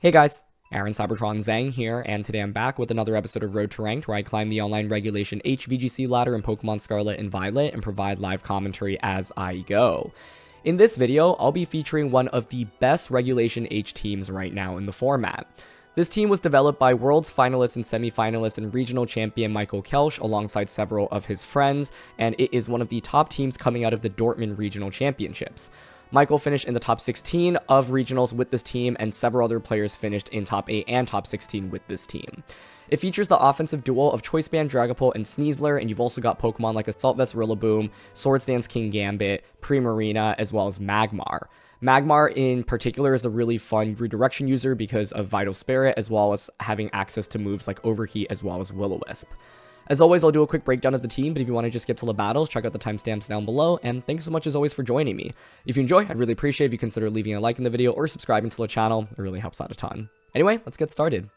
Hey guys, Aaron CybertronVGC here, and today I'm back with another episode of Road to Ranked, where I climb the online regulation HVGC ladder in Pokemon Scarlet and Violet and provide live commentary as I go. In this video, I'll be featuring one of the best regulation H teams right now in the format. This team was developed by Worlds finalist and semi-finalist and regional champion Michael Kelsch alongside several of his friends, and it is one of the top teams coming out of the Dortmund Regional Championships. Michael finished in the top 16 of regionals with this team, and several other players finished in top 8 and top 16 with this team. It features the offensive duo of Choice Band Dragapult and Sneasler, and you've also got Pokemon like Assault Vest Rillaboom, Swords Dance Kingambit, Primarina, as well as Magmar. Magmar in particular is a really fun redirection user because of Vital Spirit, as well as having access to moves like Overheat as well as Will-O-Wisp. As always, I'll do a quick breakdown of the team, but if you want to just skip to the battles, check out the timestamps down below, and thanks so much as always for joining me. If you enjoy, I'd really appreciate if you consider leaving a like in the video or subscribing to the channel. It really helps out a ton. Anyway, let's get started.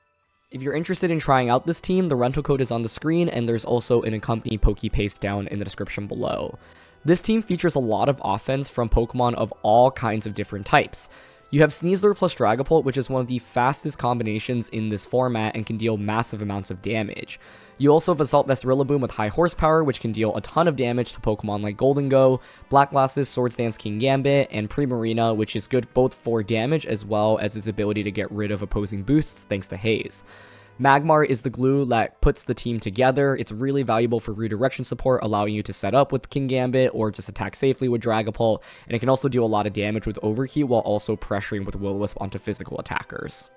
If you're interested in trying out this team, the rental code is on the screen, and there's also an accompanying Pokepaste down in the description below. This team features a lot of offense from Pokemon of all kinds of different types. You have Sneasler plus Dragapult, which is one of the fastest combinations in this format and can deal massive amounts of damage. You also have Assault Vest Rillaboom with high horsepower, which can deal a ton of damage to Pokemon like Go, Black Glasses, Swords Dance Kingambit, and Primarina, which is good both for damage as well as its ability to get rid of opposing boosts thanks to Haze. Magmar is the glue that puts the team together. It's really valuable for redirection support, allowing you to set up with Kingambit or just attack safely with Dragapult, and it can also do a lot of damage with Overheat while also pressuring with Will-O-Wisp onto physical attackers.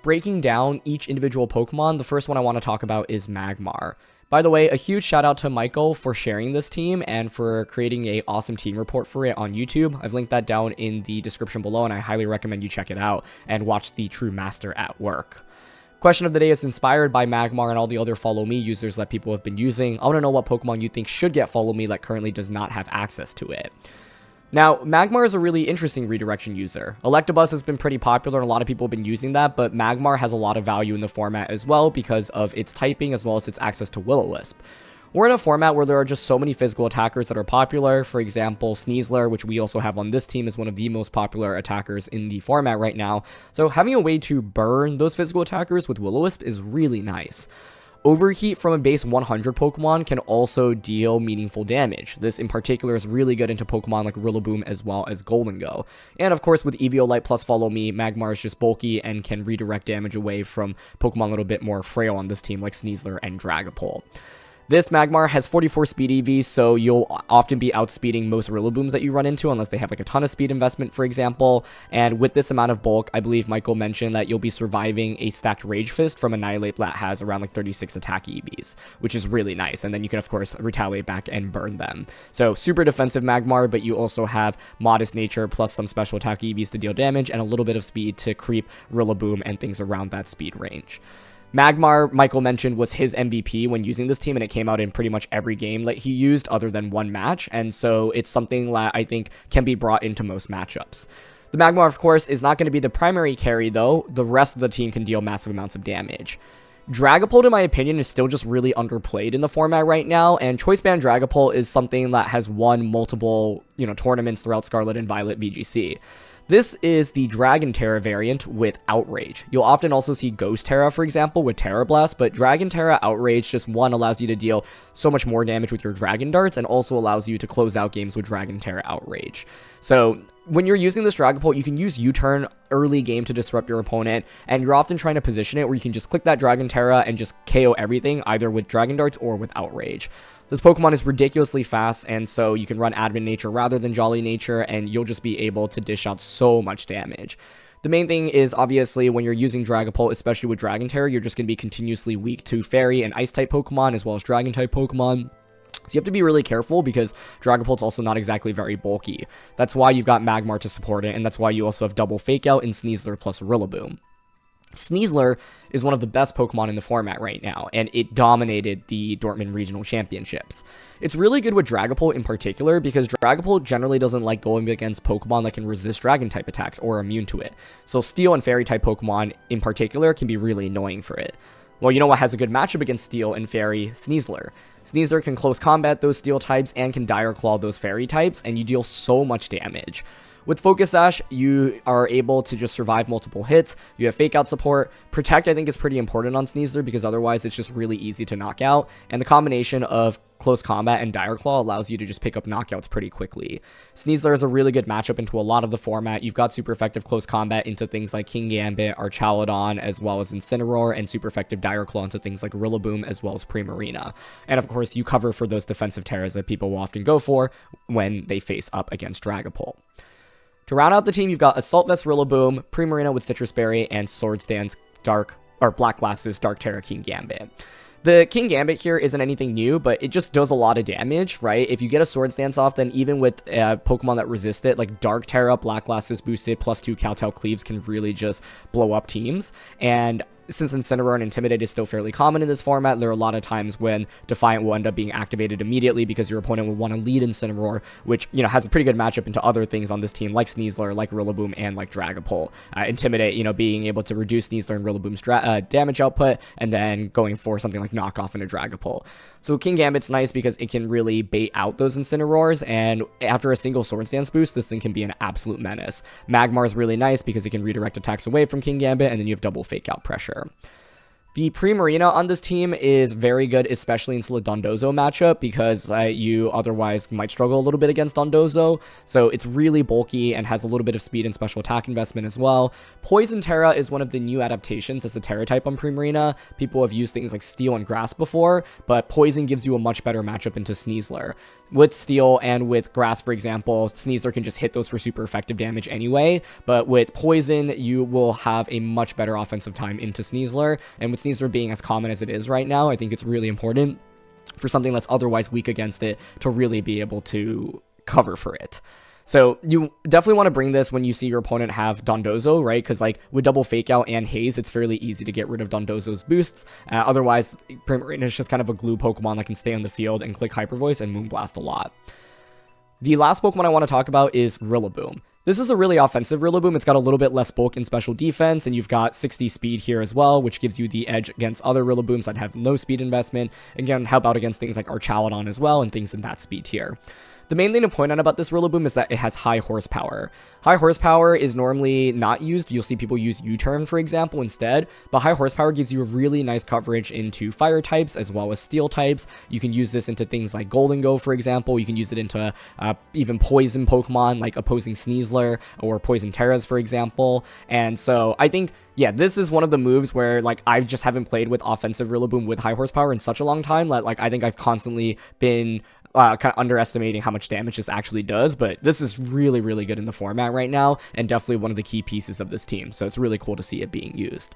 Breaking down each individual Pokemon, the first one I want to talk about is Magmar. By the way, a huge shout out to Michael for sharing this team and for creating an awesome team report for it on YouTube. I've linked that down in the description below, and I highly recommend you check it out and watch the true master at work. Question of the day is inspired by Magmar and all the other Follow Me users that people have been using. I want to know what Pokemon you think should get Follow Me that currently does not have access to it. Now, Magmar is a really interesting redirection user. Electabuzz has been pretty popular and a lot of people have been using that, but Magmar has a lot of value in the format as well because of its typing as well as its access to Will-O-Wisp. We're in a format where there are just so many physical attackers that are popular. For example, Sneasler, which we also have on this team, is one of the most popular attackers in the format right now. So having a way to burn those physical attackers with Will-O-Wisp is really nice. Overheat from a base 100 Pokemon can also deal meaningful damage. This in particular is really good into Pokemon like Rillaboom as well as Go. And of course with Eviolite plus Follow Me, Magmar is just bulky and can redirect damage away from Pokemon a little bit more frail on this team like Sneasler and Dragapult. This Magmar has 44 speed EV, so you'll often be outspeeding most Rillabooms that you run into unless they have like a ton of speed investment, for example. And with this amount of bulk, I believe Michael mentioned that you'll be surviving a stacked Rage Fist from Annihilate that has around like 36 attack EVs, which is really nice. And then you can of course retaliate back and burn them. So super defensive Magmar, but you also have Modest Nature plus some special attack EVs to deal damage and a little bit of speed to creep Rillaboom and things around that speed range. Magmar, Michael mentioned, was his MVP when using this team, and it came out in pretty much every game that he used other than one match, and so it's something that I think can be brought into most matchups. The Magmar, of course, is not going to be the primary carry, though. The rest of the team can deal massive amounts of damage. Dragapult, in my opinion, is still just really underplayed in the format right now, and Choice Band Dragapult is something that has won multiple, tournaments throughout Scarlet and Violet VGC. This is the Dragon Terra variant with Outrage. You'll often also see Ghost Terra, for example, with Terra Blast, but Dragon Terra Outrage just, one, allows you to deal so much more damage with your Dragon Darts, and also allows you to close out games with Dragon Terra Outrage. So when you're using this Dragapult, you can use U-turn early game to disrupt your opponent, and you're often trying to position it where you can just click that Dragon Terra and just KO everything, either with Dragon Darts or with Outrage. This Pokemon is ridiculously fast, and so you can run Admin Nature rather than Jolly Nature, and you'll just be able to dish out so much damage. The main thing is, obviously, when you're using Dragapult, especially with Dragon Terra, you're just going to be continuously weak to Fairy and Ice-type Pokemon, as well as Dragon-type Pokemon. So you have to be really careful because Dragapult's also not exactly very bulky. That's why you've got Magmar to support it, and that's why you also have double Fake Out in Sneasler plus Rillaboom. Sneasler is one of the best Pokemon in the format right now, and it dominated the Dortmund Regional Championships. It's really good with Dragapult in particular, because Dragapult generally doesn't like going against Pokemon that can resist Dragon-type attacks or are immune to it. So Steel and Fairy-type Pokemon in particular can be really annoying for it. Well, you know what has a good matchup against Steel and Fairy? Sneasler. Sneasler can close combat those Steel types and can Dire Claw those Fairy types, and you deal so much damage. With Focus Sash, you are able to just survive multiple hits. You have Fake Out support. Protect, I think, is pretty important on Sneasler because otherwise it's just really easy to knock out. And the combination of Close Combat and Dire Claw allows you to just pick up knockouts pretty quickly. Sneasler is a really good matchup into a lot of the format. You've got super effective Close Combat into things like King Gambit, Archaladon, as well as Incineroar, and super effective Dire Claw into things like Rillaboom, as well as Primarina. And of course, you cover for those defensive terras that people will often go for when they face up against Dragapult. To round out the team, you've got Assault Vest Rillaboom, Primarina with Citrus Berry, and Sword Stance Black Glasses Dark Terra King Gambit. The King Gambit here isn't anything new, but it just does a lot of damage, right? If you get a Sword Stance off, then even with Pokemon that resist it, like Dark Terra, Black Glasses boosted, +2 Cowtail Cleaves can really just blow up teams. And since Incineroar and Intimidate is still fairly common in this format, there are a lot of times when Defiant will end up being activated immediately because your opponent will want to lead Incineroar, which, you know, has a pretty good matchup into other things on this team, like Sneasler, like Rillaboom, and like Dragapult. Intimidate, you know, being able to reduce Sneasler and Rillaboom's damage output, and then going for something like Knockoff into Dragapult. So King Gambit's nice because it can really bait out those Incineroars, and after a single Sword Stance boost, this thing can be an absolute menace. Magmar is really nice because it can redirect attacks away from King Gambit, and then you have double Fake Out pressure. The Primarina on this team is very good, especially into the Dondozo matchup, because you otherwise might struggle a little bit against Dondozo. So it's really bulky and has a little bit of speed and special attack investment as well. Poison Terra is one of the new adaptations as a Terra type on Primarina. People have used things like Steel and Grass before, but Poison gives you a much better matchup into Sneasler. With Steel and with Grass, for example, Sneasler can just hit those for super effective damage anyway, but with Poison, you will have a much better offensive time into Sneasler, and with Sneasler being as common as it is right now, I think it's really important for something that's otherwise weak against it to really be able to cover for it. So you definitely want to bring this when you see your opponent have Dondozo, right? Because like with double Fake Out and Haze, it's fairly easy to get rid of Dondozo's boosts. Otherwise, Primarina is just kind of a glue Pokemon that can stay on the field and click Hyper Voice and Moonblast a lot. The last Pokemon I want to talk about is Rillaboom. This is a really offensive Rillaboom. It's got a little bit less bulk and special defense, and you've got 60 speed here as well, which gives you the edge against other Rillabooms that have no speed investment. Again, help out against things like Archaladon as well, and things in that speed tier. The main thing to point out about this Rillaboom is that it has high horsepower. High horsepower is normally not used. You'll see people use U-turn, for example, instead, but high horsepower gives you really nice coverage into fire types as well as steel types. You can use this into things like Golden Go, for example. You can use it into even poison Pokemon like opposing Sneasler or Poison Terras, for example. And so I think, yeah, this is one of the moves where like I just haven't played with offensive Rillaboom with high horsepower in such a long time that like I think I've constantly been kind of underestimating how much damage this actually does, but this is really, really good in the format right now, and definitely one of the key pieces of this team, so it's really cool to see it being used.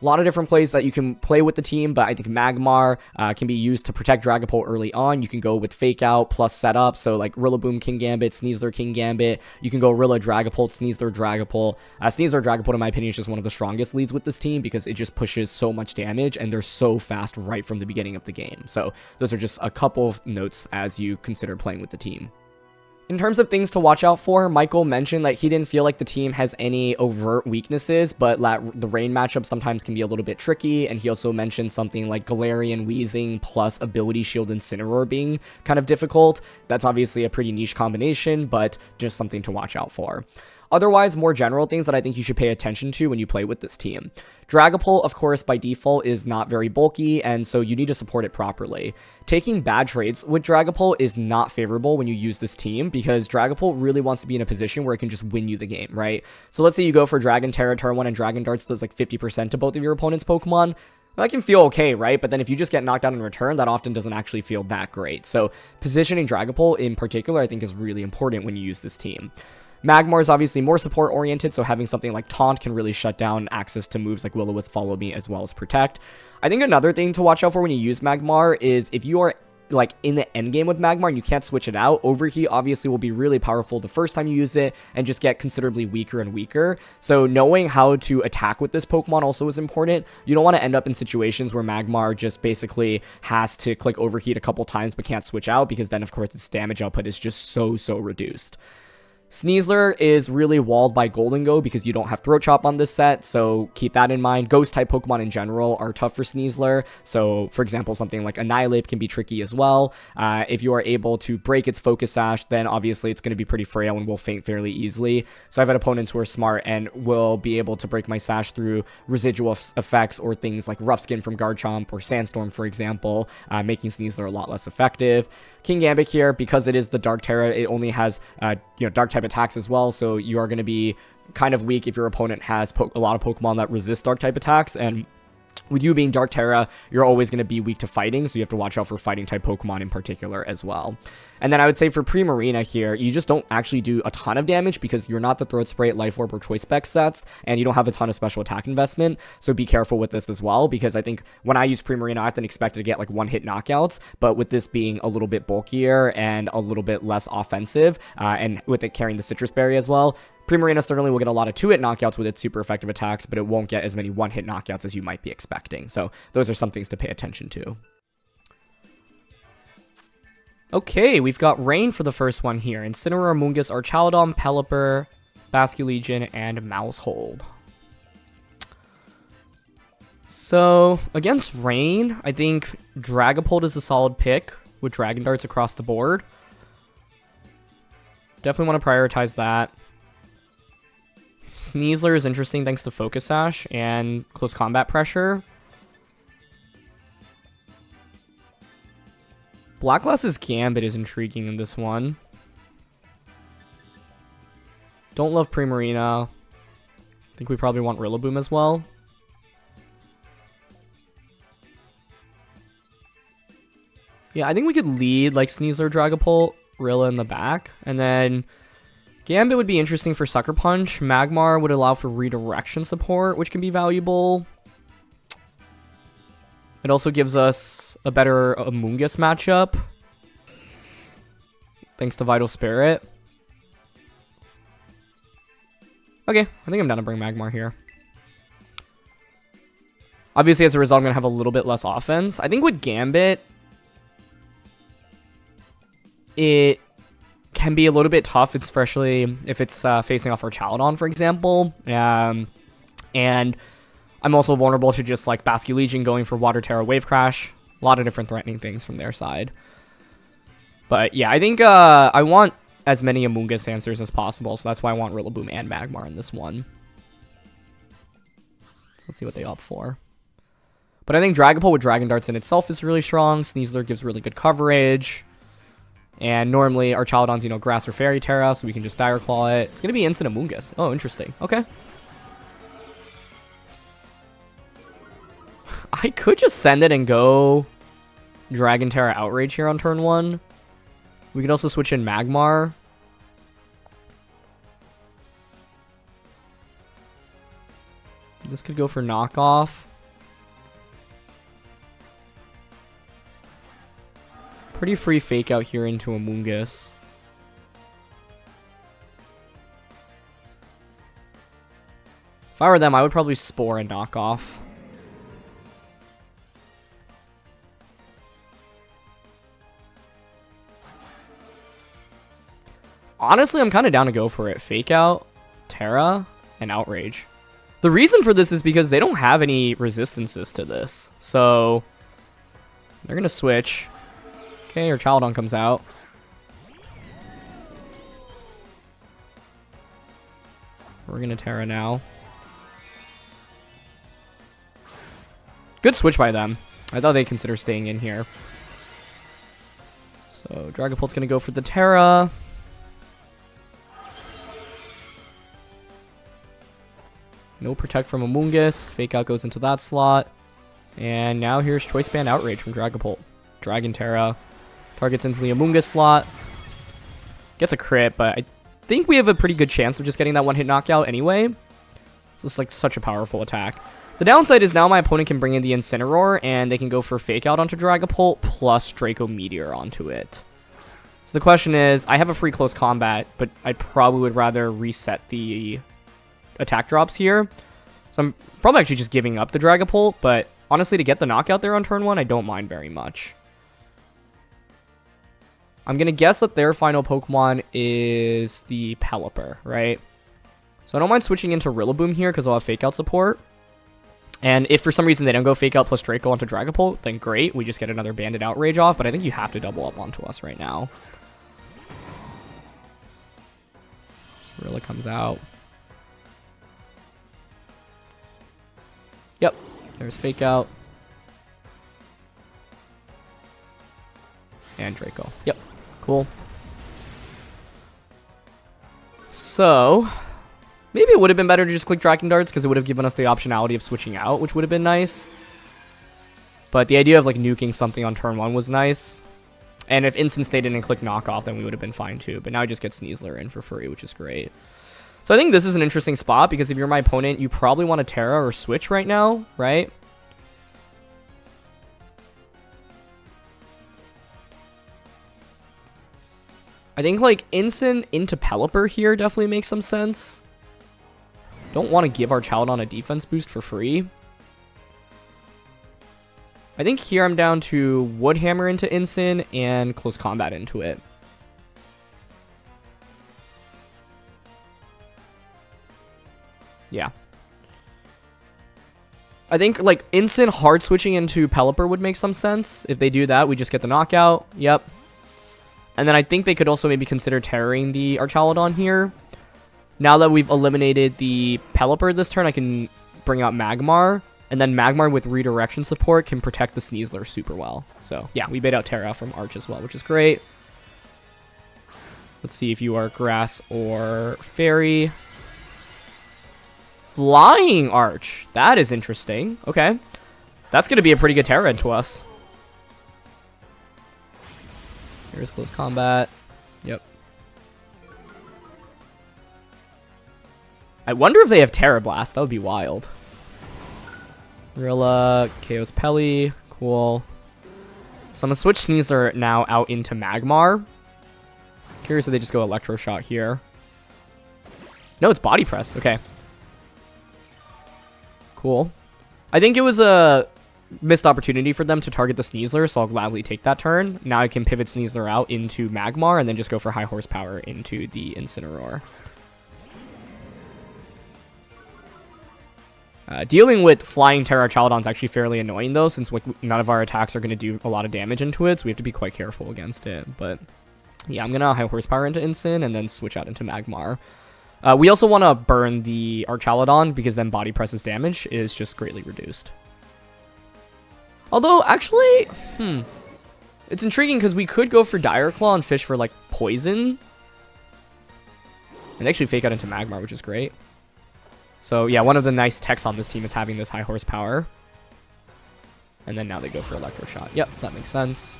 A lot of different plays that you can play with the team, but I think Magmar can be used to protect Dragapult early on. You can go with Fake Out plus Setup, so like Rillaboom King Gambit, Sneasler King Gambit. You can go Rilla Dragapult, Sneasler Dragapult. Sneasler Dragapult, in my opinion, is just one of the strongest leads with this team because it just pushes so much damage, and they're so fast right from the beginning of the game. So those are just a couple of notes as you consider playing with the team. In terms of things to watch out for, Michael mentioned that he didn't feel like the team has any overt weaknesses, but the rain matchup sometimes can be a little bit tricky, and he also mentioned something like Galarian Weezing plus Ability Shield Incineroar being kind of difficult. That's obviously a pretty niche combination, but just something to watch out for. Otherwise, more general things that I think you should pay attention to when you play with this team. Dragapult, of course, by default is not very bulky, and so you need to support it properly. Taking bad trades with Dragapult is not favorable when you use this team, because Dragapult really wants to be in a position where it can just win you the game, right? So let's say you go for Dragon Terra turn 1 and Dragon Darts does like 50% to both of your opponent's Pokemon. That can feel okay, right? But then if you just get knocked out in return, that often doesn't actually feel that great. So positioning Dragapult in particular, I think, is really important when you use this team. Magmar is obviously more support oriented, so having something like Taunt can really shut down access to moves like Will-O-Wisp, Follow Me, as well as Protect. I think another thing to watch out for when you use Magmar is if you are like in the end game with Magmar and you can't switch it out, Overheat obviously will be really powerful the first time you use it and just get considerably weaker and weaker. So knowing how to attack with this Pokemon also is important. You don't want to end up in situations where Magmar just basically has to click Overheat a couple times but can't switch out, because then of course its damage output is just so reduced. Sneasler is really walled by Golden Go because you don't have Throat Chop on this set, so keep that in mind. Ghost-type Pokemon in general are tough for Sneasler, so for example, something like Annihilate can be tricky as well. If you are able to break its Focus Sash, then obviously it's going to be pretty frail and will faint fairly easily. So I've had opponents who are smart and will be able to break my Sash through residual effects or things like Rough Skin from Garchomp or Sandstorm, for example, making Sneasler a lot less effective. King Gambit here, because it is the Dark Terra, it only has Dark type attacks as well, so you are going to be kind of weak if your opponent has a lot of Pokemon that resist Dark type attacks, and with you being Dark Terra, you're always going to be weak to fighting, so you have to watch out for fighting type Pokemon in particular as well. And then I would say for Primarina here, you just don't actually do a ton of damage because you're not the Throat Spray, Life Orb, or Choice Spec sets, and you don't have a ton of special attack investment, so be careful with this as well, because I think when I use Primarina, I often expect to get like one-hit knockouts, but with this being a little bit bulkier and a little bit less offensive, and with it carrying the Citrus Berry as well, Primarina certainly will get a lot of 2-hit knockouts with its super effective attacks, but it won't get as many 1-hit knockouts as you might be expecting. So those are some things to pay attention to. Okay, we've got Rain for the first one here. Incineroar, Amoonguss, Archaludon, Pelipper, Basculegion, and Mousehold. So against Rain, I think Dragapult is a solid pick with Dragon Darts across the board. Definitely want to prioritize that. Sneasler is interesting thanks to Focus Sash and close combat pressure. Blackglass's Gambit is intriguing in this one. Don't love Primarina. I think we probably want Rillaboom as well. Yeah, I think we could lead like Sneasler, Dragapult, Rilla in the back, and then Gambit would be interesting for Sucker Punch. Magmar would allow for redirection support, which can be valuable. It also gives us a better Amoonguss matchup, thanks to Vital Spirit. Okay, I think I'm down to bring Magmar here. Obviously, as a result, I'm going to have a little bit less offense. I think with Gambit, it can be a little bit tough, especially if it's facing off Archaludon, for example. And I'm also vulnerable to just like Basculegion going for Water Terra Wave Crash. A lot of different threatening things from their side. But yeah, I think I want as many Amoonguss answers as possible, so that's why I want Rillaboom and Magmar in this one. Let's see what they opt for. But I think Dragapult with Dragon Darts in itself is really strong. Sneasler gives really good coverage. And normally Archaludon's, Grass or Fairy Terra, so we can just Dire Claw it. It's going to be instant Amoonguss. Oh, interesting. Okay. I could just send it and go Dragon Terra Outrage here on turn 1. We could also switch in Magmar. This could go for knockoff. Pretty free fake out here into Amoonguss. If I were them, I would probably Spore and knockoff. Honestly, I'm kind of down to go for it. Fake out, Terra, and Outrage. The reason for this is because they don't have any resistances to this. So they're going to switch. Okay, Archaludon comes out. We're going to Terra now. Good switch by them. I thought they'd consider staying in here. So Dragapult's going to go for the Terra. No Protect from Amoonguss. Fake Out goes into that slot. And now here's Choice Band Outrage from Dragapult. Dragon Terra. Targets into the Amoonguss slot. Gets a crit, but I think we have a pretty good chance of just getting that one-hit knockout anyway. It's just like such a powerful attack. The downside is now my opponent can bring in the Incineroar, and they can go for Fake Out onto Dragapult, plus Draco Meteor onto it. So the question is, I have a free close combat, but I probably would rather reset the attack drops here. So I'm probably actually just giving up the Dragapult, but honestly, to get the knockout there on turn 1, I don't mind very much. I'm going to guess that their final Pokemon is the Pelipper, right? So I don't mind switching into Rillaboom here because I'll have Fake Out support. And if for some reason they don't go Fake Out plus Draco onto Dragapult, then great. We just get another Banded Outrage off, but I think you have to double up onto us right now. Rilla comes out. Yep, there's Fake Out. And Draco. Yep, cool. So, maybe it would have been better to just click Dragon Darts because it would have given us the optionality of switching out, which would have been nice. But the idea of like nuking something on turn 1 was nice. And if Instant stayed in and clicked Knockoff, then we would have been fine too. But now I just get Sneasler in for free, which is great. So I think this is an interesting spot because if you're my opponent, you probably want to Terra or Switch right now, right? I think like Instant into Pelipper here definitely makes some sense. Don't want to give our Chaladon a defense boost for free. I think here I'm down to Woodhammer into Instant and Close Combat into it. Yeah. I think like Instant hard switching into Pelipper would make some sense. If they do that, we just get the knockout. Yep. And then I think they could also maybe consider terroring the Archaladon here. Now that we've eliminated the Pelipper this turn, I can bring out Magmar. And then Magmar with redirection support can protect the Sneasler super well. So yeah, we bait out Terra from Arch as well, which is great. Let's see if you are Grass or Fairy. Flying Arch. That is interesting. Okay. That's going to be a pretty good Terra into us. Here's Close Combat. Yep. I wonder if they have Terra Blast. That would be wild. Rilla, Chaos Pelly. Cool. So I'm going to switch Sneasler now out into Magmar. Curious if they just go Electro Shot here. No, it's Body Press. Okay. Cool. I think it was a missed opportunity for them to target the Sneasler, so I'll gladly take that turn. Now I can pivot Sneasler out into Magmar and then just go for high horsepower into the Incineroar. Dealing with Flying Terra Chaladon is actually fairly annoying though, since none of our attacks are going to do a lot of damage into it, so we have to be quite careful against it. But yeah, I'm going to high horsepower into Incin and then switch out into Magmar. We also want to burn the Archaladon because then Body Press's damage is just greatly reduced. Although, actually, it's intriguing because we could go for Dire Claw and fish for, like, Poison. And actually fake out into Magmar, which is great. So, yeah, one of the nice techs on this team is having this high horsepower. And then now they go for Electro Shot. Yep, that makes sense.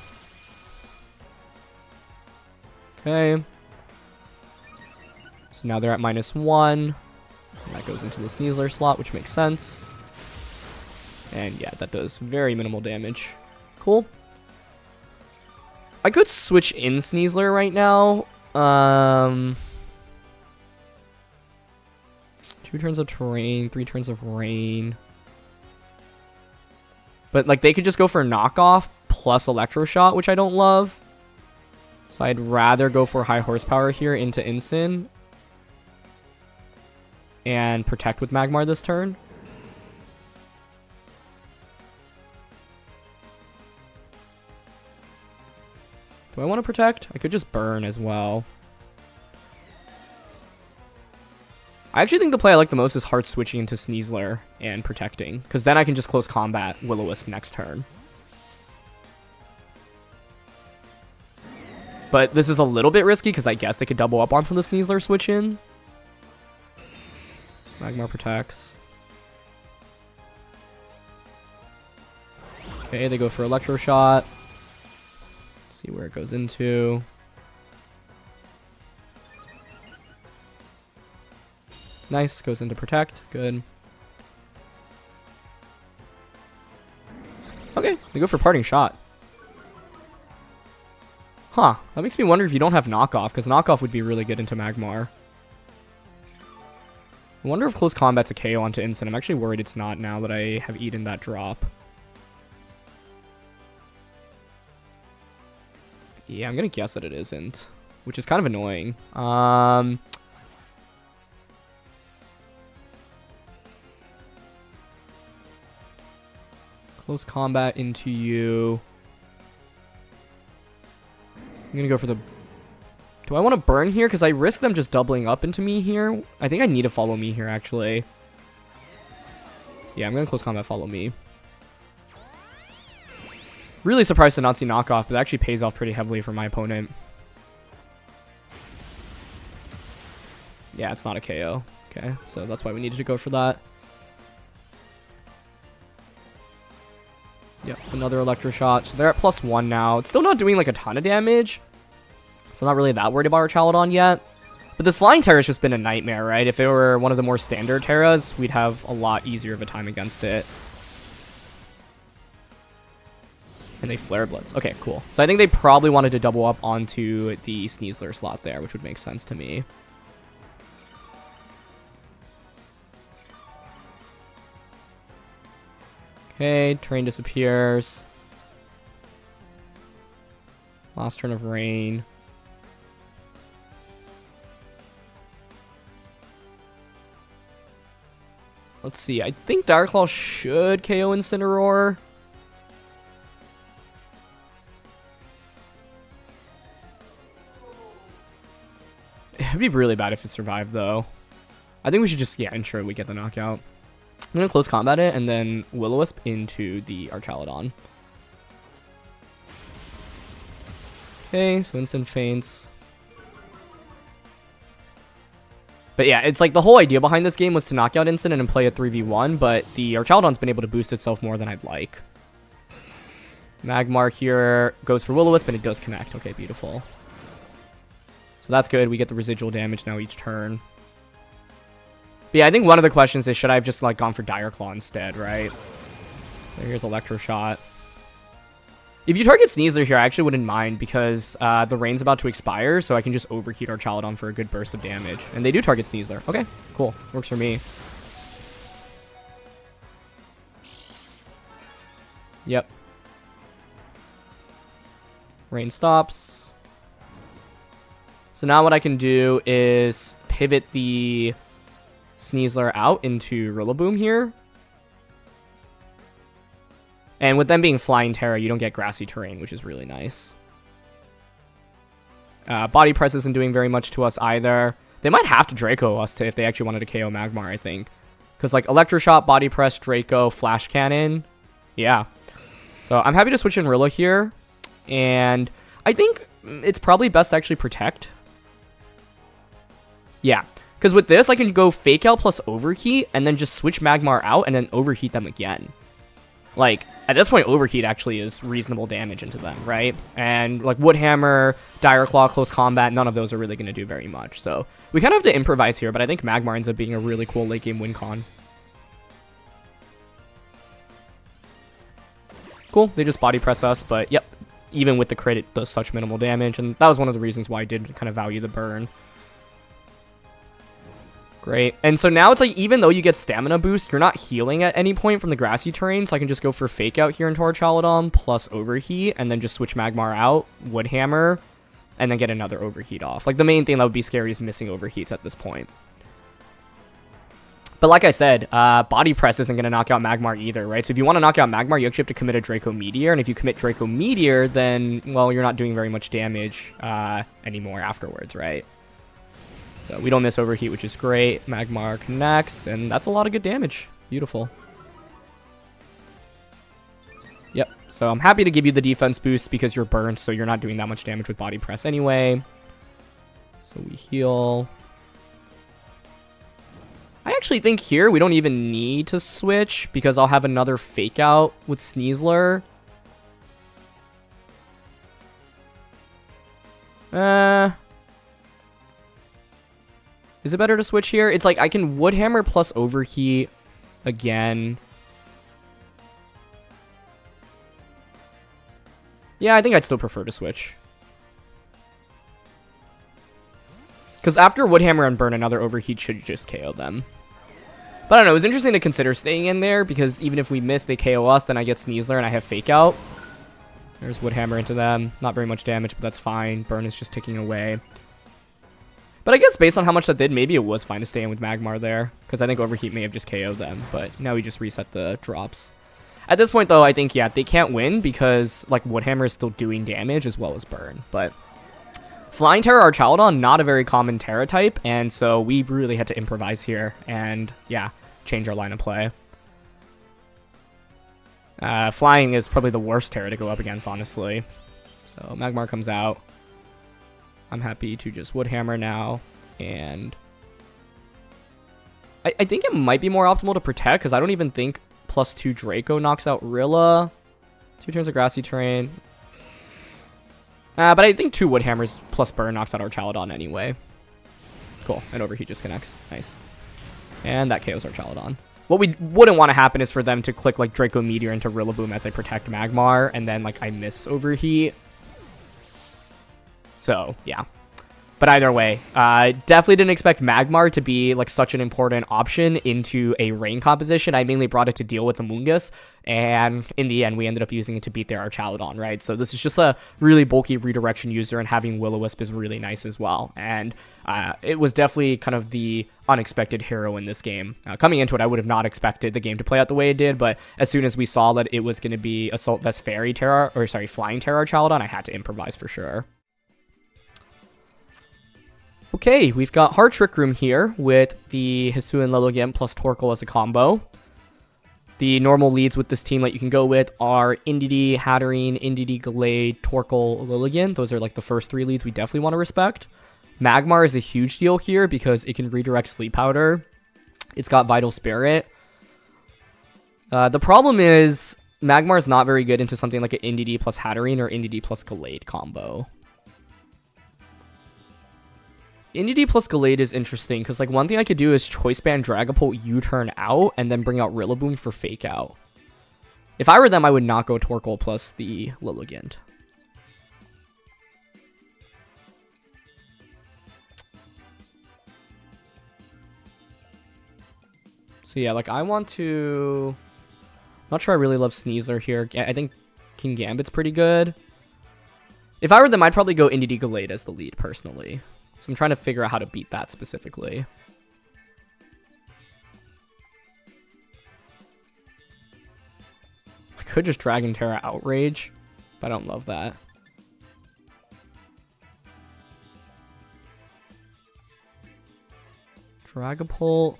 Okay. So now they're at -1. And that goes into the Sneasler slot, which makes sense. And yeah, that does very minimal damage. Cool. I could switch in Sneasler right now. 2 turns of Terrain, 3 turns of Rain. But like they could just go for Knockoff plus Electro Shot, which I don't love. So I'd rather go for high horsepower here into Incin. And protect with Magmar this turn. Do I want to protect? I could just burn as well. I actually think the play I like the most is hard switching into Sneasler and protecting, because then I can just close combat Will-O-Wisp next turn. But this is a little bit risky because I guess they could double up onto the Sneasler switch in. Magmar protects. Okay, they go for Electro Shot. Let's see where it goes into. Nice, goes into Protect. Good. Okay, they go for Parting Shot. Huh, that makes me wonder if you don't have Knockoff, because Knockoff would be really good into Magmar. I wonder if Close Combat's a KO onto Incin. I'm actually worried it's not now that I have eaten that drop. Yeah, I'm gonna guess that it isn't, which is kind of annoying. Close combat into you. I'm gonna go for the... Do I want to burn here? Because I risk them just doubling up into me here. I think I need to follow me here, actually. Yeah, I'm gonna close combat follow me. Really surprised to not see knockoff, but it actually pays off pretty heavily for my opponent. Yeah, it's not a KO. Okay, so that's why we needed to go for that. Yep, another electro shot. So they're at +1 now. It's still not doing like a ton of damage, so I'm not really that worried about our Chaladon yet. But this flying Terra has just been a nightmare, right? If it were one of the more standard Terras, we'd have a lot easier of a time against it. And they Flare Blitz. Okay, cool. So I think they probably wanted to double up onto the Sneasler slot there, which would make sense to me. Okay, terrain disappears. Last turn of rain. Let's see. I think Dire Claw should KO Incineroar. It'd be really bad if it survived, though. I think we should just, yeah, ensure we get the knockout. I'm going to close combat it and then Will-O-Wisp into the Archaladon. Okay, so instant feints. But yeah, it's like the whole idea behind this game was to knock out Instant and play a 3v1, but the Archaladon's been able to boost itself more than I'd like. Magmar here goes for Will-O-Wisp, and it does connect. Okay, beautiful. So that's good. We get the residual damage now each turn. But yeah, I think one of the questions is, should I have just like gone for Dire Claw instead, right? So here's Electro Shot. If you target Sneasler here, I actually wouldn't mind because the rain's about to expire, so I can just overheat our Chaladon for a good burst of damage. And they do target Sneasler. Okay, cool. Works for me. Yep. Rain stops. So now what I can do is pivot the Sneasler out into Rillaboom here. And with them being Flying Terra, you don't get grassy terrain, which is really nice. Body Press isn't doing very much to us either. They might have to Draco us if they actually wanted to KO Magmar, I think. Because like Electro Shot, Body Press, Draco, Flash Cannon. Yeah. So I'm happy to switch in Rilla here. And I think it's probably best to actually Protect. Yeah. Because with this, I can go Fake Out plus Overheat and then just switch Magmar out and then Overheat them again. Like, at this point, Overheat actually is reasonable damage into them, right? And, like, Woodhammer, Dire Claw, Close Combat, none of those are really going to do very much. So, we kind of have to improvise here, but I think Magmar ends up being a really cool late-game win con. Cool, they just body press us, but, yep, even with the crit, it does such minimal damage, and that was one of the reasons why I did kind of value the burn. Great. And so now it's like, even though you get stamina boost, you're not healing at any point from the grassy terrain, so I can just go for Fake Out here into our Chaladon, plus Overheat, and then just switch Magmar out, Woodhammer, and then get another Overheat off. Like, the main thing that would be scary is missing Overheats at this point. But like I said, Body Press isn't going to knock out Magmar either, right? So if you want to knock out Magmar, you actually have to commit a Draco Meteor, and if you commit Draco Meteor, then, well, you're not doing very much damage anymore afterwards, right? So we don't miss Overheat, which is great. Magmar connects, and that's a lot of good damage. Beautiful. Yep, so I'm happy to give you the defense boost because you're burnt, so you're not doing that much damage with Body Press anyway. So we heal. I actually think here we don't even need to switch because I'll have another Fake Out with Sneasler. Is it better to switch here? It's like I can Woodhammer plus Overheat again. Yeah, I think I'd still prefer to switch. Because after Woodhammer and Burn, another Overheat should just KO them. But I don't know, it was interesting to consider staying in there because even if we miss, they KO us, then I get Sneasler and I have Fake Out. There's Woodhammer into them. Not very much damage, but that's fine. Burn is just ticking away. But I guess based on how much that did, maybe it was fine to stay in with Magmar there. Because I think Overheat may have just KO'd them. But now we just reset the drops. At this point, though, I think, yeah, they can't win because, like, Woodhammer is still doing damage as well as Burn. But Flying Terra Archaludon, not a very common Terra type. And so we really had to improvise here. And, yeah, change our line of play. Flying is probably the worst Terra to go up against, honestly. So Magmar comes out. I'm happy to just Woodhammer now. And I think it might be more optimal to protect because I don't even think +2 Draco knocks out Rilla. 2 turns of grassy terrain. But I think 2 Woodhammers plus Burn knocks out Archaludon anyway. Cool. And Overheat just connects. Nice. And that KOs Archaludon. What we wouldn't want to happen is for them to click like Draco Meteor into Rillaboom as I protect Magmar, and then like I miss Overheat. So, yeah. But either way, definitely didn't expect Magmar to be like such an important option into a rain composition. I mainly brought it to deal with the Mungus, and in the end, we ended up using it to beat their Archaludon, right? So this is just a really bulky redirection user, and having Will-O-Wisp is really nice as well. And it was definitely kind of the unexpected hero in this game. Coming into it, I would have not expected the game to play out the way it did, but as soon as we saw that it was going to be Assault Vest Fairy Terra, or sorry, Flying Terra Archaludon, I had to improvise for sure. Okay, we've got Hard Trick Room here with the Hisuian Lilligant plus Torkoal as a combo. The normal leads with this team that you can go with are Indeedee, Hatterene, Indeedee, Gallade, Torkoal, Lilligant. Those are like the first 3 leads we definitely want to respect. Magmar is a huge deal here because it can redirect Sleep Powder. It's got Vital Spirit. The problem is Magmar is not very good into something like an Indeedee plus Hatterene or Indeedee plus Gallade combo. Indeedee plus Gallade is interesting because like one thing I could do is Choice Band Dragapult U-turn out and then bring out Rillaboom for Fake Out. If I were them, I would not go Torkoal plus the Lilligant. So yeah, like I want to... I'm not sure I really love Sneasler here. I think King Gambit's pretty good. If I were them, I'd probably go Indeedee Gallade as the lead personally. So I'm trying to figure out how to beat that specifically. I could just Dragon Terra Outrage, but I don't love that. Dragapult.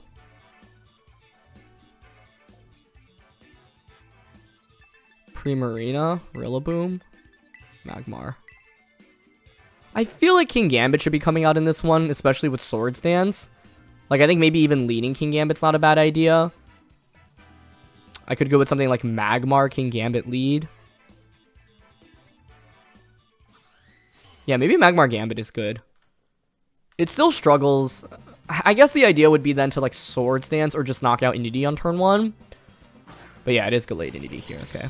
Primarina, Rillaboom, Magmar. I feel like King Gambit should be coming out in this one, especially with Swords Dance. Like, I think maybe even leading King Gambit's not a bad idea. I could go with something like Magmar, King Gambit lead. Yeah, maybe Magmar Gambit is good. It still struggles. I guess the idea would be then to, like, Swords Dance or just knock out Indeedee on turn 1. But yeah, it is Gallade Indeedee here, okay.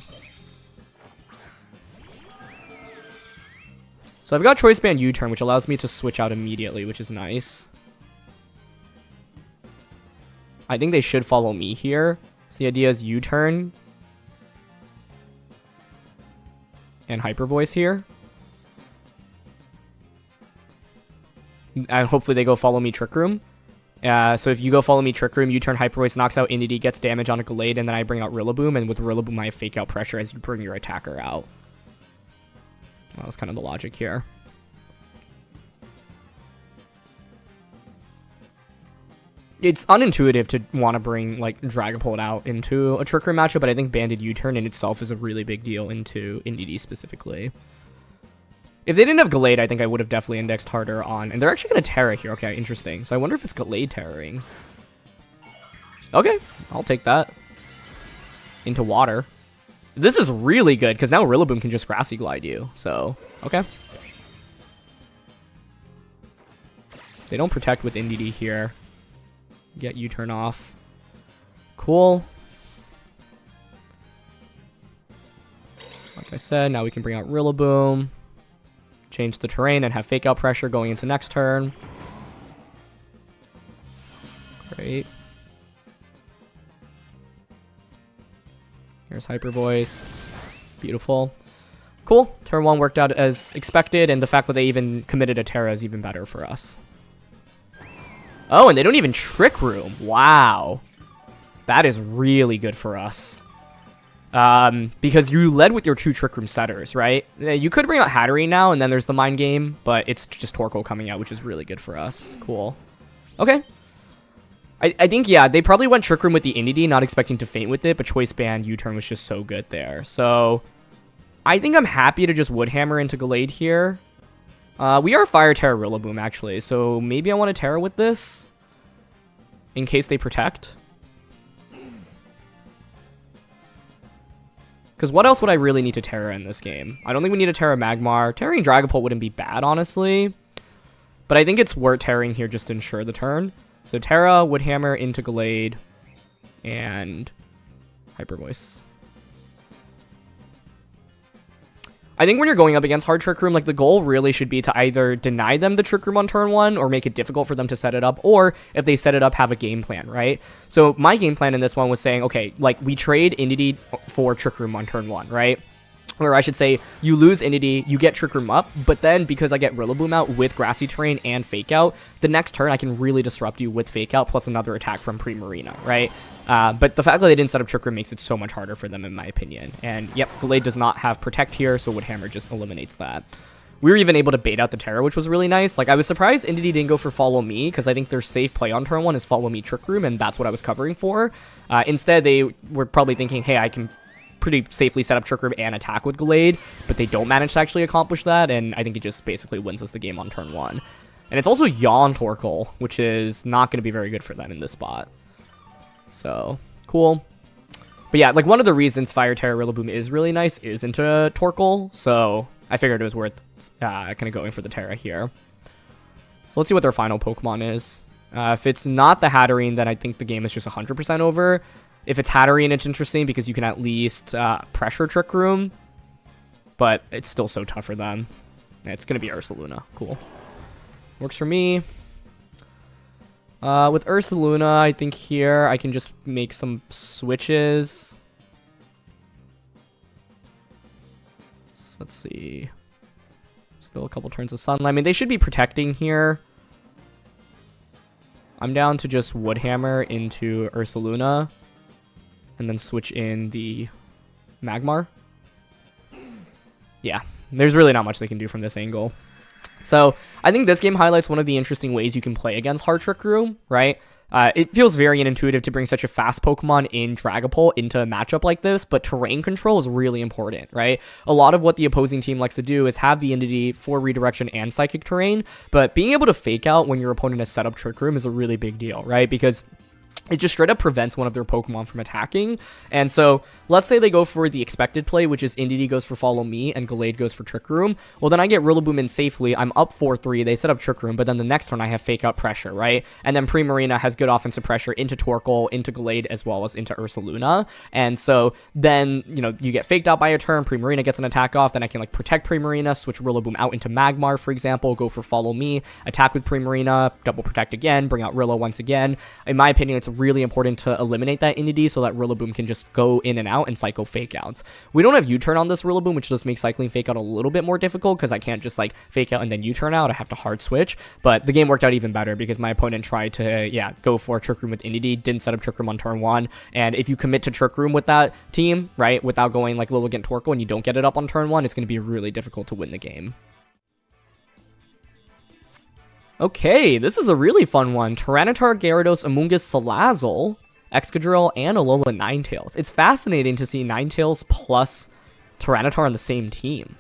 So I've got Choice Band U-turn, which allows me to switch out immediately, which is nice. I think they should follow me here. So the idea is U-turn. And Hyper Voice here. And hopefully they go follow me Trick Room. So if you go follow me Trick Room, U-turn Hyper Voice, knocks out Indeedee, gets damage on a Gallade, and then I bring out Rillaboom, and with Rillaboom I have Fake Out Pressure as you bring your attacker out. That was kind of the logic here. It's unintuitive to want to bring, like, Dragapult out into a Trick Room matchup, but I think Banded U-turn in itself is a really big deal into Indeedee specifically. If they didn't have Gallade, I think I would have definitely indexed harder on... And they're actually going to Terra here. Okay, interesting. So I wonder if it's Gallade Terraing. Okay, I'll take that. Into water. This is really good, because now Rillaboom can just Grassy Glide you. So, okay. They don't protect with Indeedee here. Get U-turn off. Cool. Like I said, now we can bring out Rillaboom. Change the terrain and have Fake Out Pressure going into next turn. Great. Here's Hyper Voice. Beautiful. Cool. Turn 1 worked out as expected, and the fact that they even committed a Terra is even better for us. Oh, and they don't even Trick Room. Wow. That is really good for us. Because you led with your 2 Trick Room setters, right? You could bring out Hatterene now, and then there's the Mind Game, but it's just Torkoal coming out, which is really good for us. Cool. Okay. I think, yeah, they probably went Trick Room with the Inity, not expecting to faint with it, but Choice Band U-turn was just so good there. So, I think I'm happy to just Woodhammer into Gallade here. We are Fire Terra Rillaboom, actually, so maybe I want to Terra with this in case they protect. Because what else would I really need to Terra in this game? I don't think we need to Terra Magmar. Terraing Dragapult wouldn't be bad, honestly. But I think it's worth Terraing here just to ensure the turn. So Terra, Woodhammer into Gallade, and Hyper Voice. I think when you're going up against hard Trick Room, like, the goal really should be to either deny them the Trick Room on turn 1 or make it difficult for them to set it up, or if they set it up, have a game plan, right? So my game plan in this one was saying, okay, like, we trade Inity for Trick Room on turn 1, right? Or I should say, you lose Inity, you get Trick Room up, but then because I get Rillaboom out with Grassy Terrain and Fake Out, the next turn I can really disrupt you with Fake Out plus another attack from Primarina, right? But the fact that they didn't set up Trick Room makes it so much harder for them, in my opinion. And yep, Gallade does not have Protect here, so Woodhammer just eliminates that. We were even able to bait out the Terra, which was really nice. Like, I was surprised Inity didn't go for Follow Me, because I think their safe play on turn 1 is Follow Me Trick Room, and that's what I was covering for. Instead, they were probably thinking, hey, I can pretty safely set up Trick Room and attack with Gallade, but they don't manage to actually accomplish that, and I think it just basically wins us the game on turn 1. And it's also Yawn Torkoal, which is not going to be very good for them in this spot. So, cool. But yeah, like, one of the reasons Fire Terra Rillaboom is really nice is into Torkoal, so I figured it was worth kind of going for the Terra here. So let's see what their final Pokemon is. If it's not the Hatterene, then I think the game is just 100% over. If it's Hatterene, it's interesting because you can at least pressure Trick Room, but it's still so tough for them. It's going to be Ursaluna. Cool. Works for me. With Ursaluna, I think here I can just make some switches. So let's see. Still a couple turns of Sunlight. I mean, they should be protecting here. I'm down to just Woodhammer into Ursaluna. And then switch in the Magmar. Yeah, there's really not much they can do from this angle. So I think this game highlights one of the interesting ways you can play against hard Trick Room, right? It feels very intuitive to bring such a fast Pokemon in Dragapult into a matchup like this, but terrain control is really important, right? A lot of what the opposing team likes to do is have the Entity for redirection and Psychic Terrain, but being able to Fake Out when your opponent has set up Trick Room is a really big deal, right? Because it just straight up prevents one of their Pokemon from attacking. And so, let's say they go for the expected play, which is Indeedee goes for Follow Me and Gallade goes for Trick Room. Well, then I get Rillaboom in safely. I'm up 4-3. They set up Trick Room, but then the next turn I have Fake Out Pressure, right? And then Primarina has good offensive pressure into Torkoal, into Gallade, as well as into Ursaluna. And so, then, you know, you get faked out by a turn. Primarina gets an attack off. Then I can, like, protect Primarina, switch Rillaboom out into Magmar, for example, go for Follow Me, attack with Primarina, double protect again, bring out Rilla once again. In my opinion, it's really important to eliminate that Indeedee so that Rillaboom can just go in and out and cycle Fake Outs. We don't have U-turn on this Rillaboom, which just makes cycling Fake Out a little bit more difficult because I can't just like Fake Out and then U-turn out. I have to hard switch, but the game worked out even better because my opponent tried to, go for Trick Room with Indeedee, didn't set up Trick Room on turn 1, and if you commit to Trick Room with that team, right, without going like Lilligant Torkoal and you don't get it up on turn 1, it's going to be really difficult to win the game. Okay, this is a really fun one. Tyranitar, Gyarados, Amoonguss, Salazzle, Excadrill, and Alola Ninetales. It's fascinating to see Ninetales plus Tyranitar on the same team.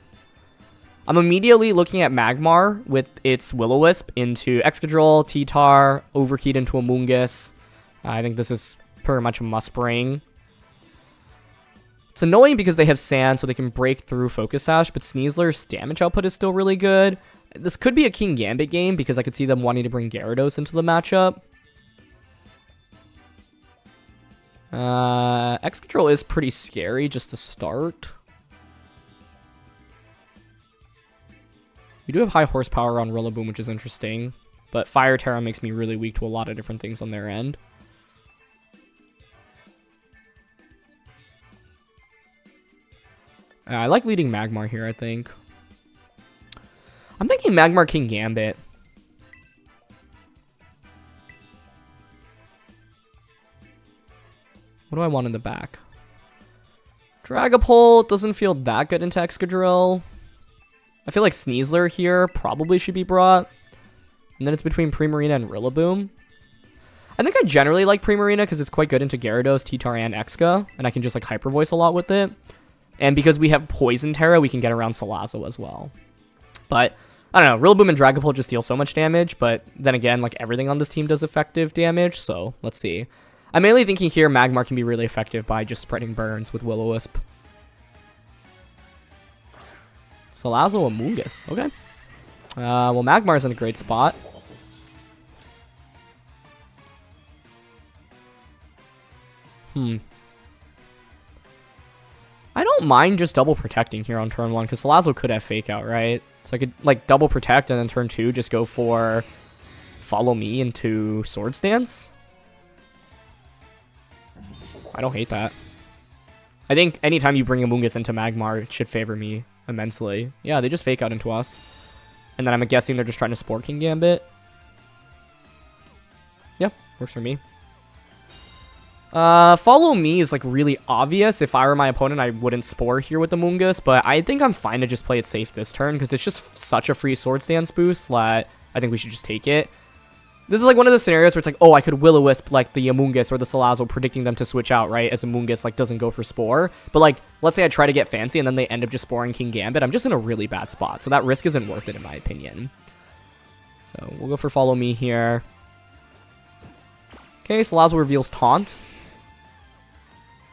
I'm immediately looking at Magmar with its Will-O-Wisp into Excadrill, T-Tar, Overheat into Amoonguss. I think this is pretty much a must-bring. It's annoying because they have Sand, so they can break through Focus Sash, but Sneasler's damage output is still really good. This could be a King Gambit game because I could see them wanting to bring Gyarados into the matchup. Excadrill is pretty scary just to start. We do have high horsepower on Rillaboom, which is interesting, but Fire Terra makes me really weak to a lot of different things on their end. I like leading Magmar here, I think. I'm thinking Magmar King Gambit. What do I want in the back? Dragapult doesn't feel that good into Excadrill. I feel like Sneasler here probably should be brought. And then it's between Primarina and Rillaboom. I think I generally like Primarina because it's quite good into Gyarados, T-Tar, and Exca. And I can just like Hyper Voice a lot with it. And because we have Poison Terra, we can get around Salazzle as well. But, I don't know, Rillaboom and Dragapult just deal so much damage. But then again, like everything on this team does effective damage. So, let's see. I'm mainly thinking here Magmar can be really effective by just spreading burns with Will-O-Wisp. Salazzle Amoonguss. Okay. Well, Magmar's in a great spot. I don't mind just double protecting here on turn 1, because Salazzle could have Fake Out, right? So I could, like, double protect, and then turn 2 just go for Follow Me into Swords Dance. I don't hate that. I think anytime you bring Amoonguss into Magmar, it should favor me immensely. Yeah, they just Fake Out into us. And then I'm guessing they're just trying to Spore King Gambit. Yeah, works for me. Follow Me is like really obvious. If I were my opponent, I wouldn't Spore here with the Amoonguss, but I think I'm fine to just play it safe this turn because it's just such a free Swords Dance boost that I think we should just take it. This is like one of the scenarios where it's like, oh, I could Will-O-Wisp like the Amoonguss or the Salazzle, predicting them to switch out, right? As Amoonguss like doesn't go for Spore. But like, let's say I try to get fancy and then they end up just Sporing King Gambit. I'm just in a really bad spot, so that risk isn't worth it in my opinion. So we'll go for Follow Me here. Okay, Salazzle reveals Taunt,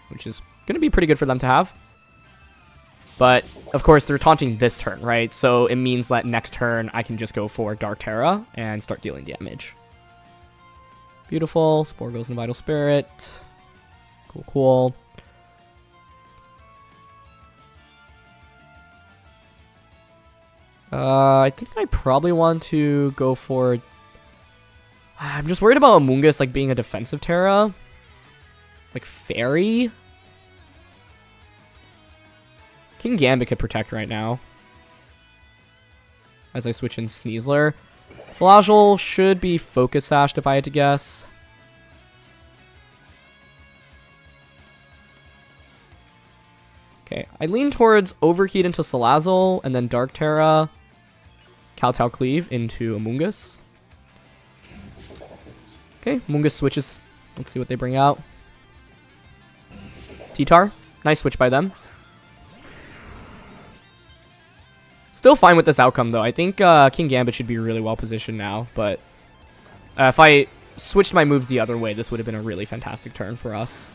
which is going to be pretty good for them to have. But, of course, they're taunting this turn, right? So it means that next turn I can just go for Dark Terra and start dealing damage. Beautiful. Spore goes into Vital Spirit. Cool, cool. I think I probably want to go for... I'm just worried about Amoonguss like being a defensive Terra. Like Fairy. King Gambit could protect right now. As I switch in Sneasler. Salazzle should be Focus Sashed if I had to guess. Okay, I lean towards Overheat into Salazzle, and then Dark Terra, Kowtow Cleave into Amoonguss. Okay, Amoonguss switches. Let's see what they bring out. T-Tar. Nice switch by them. Still fine with this outcome, though. I think King Gambit should be really well positioned now, but if I switched my moves the other way, this would have been a really fantastic turn for us.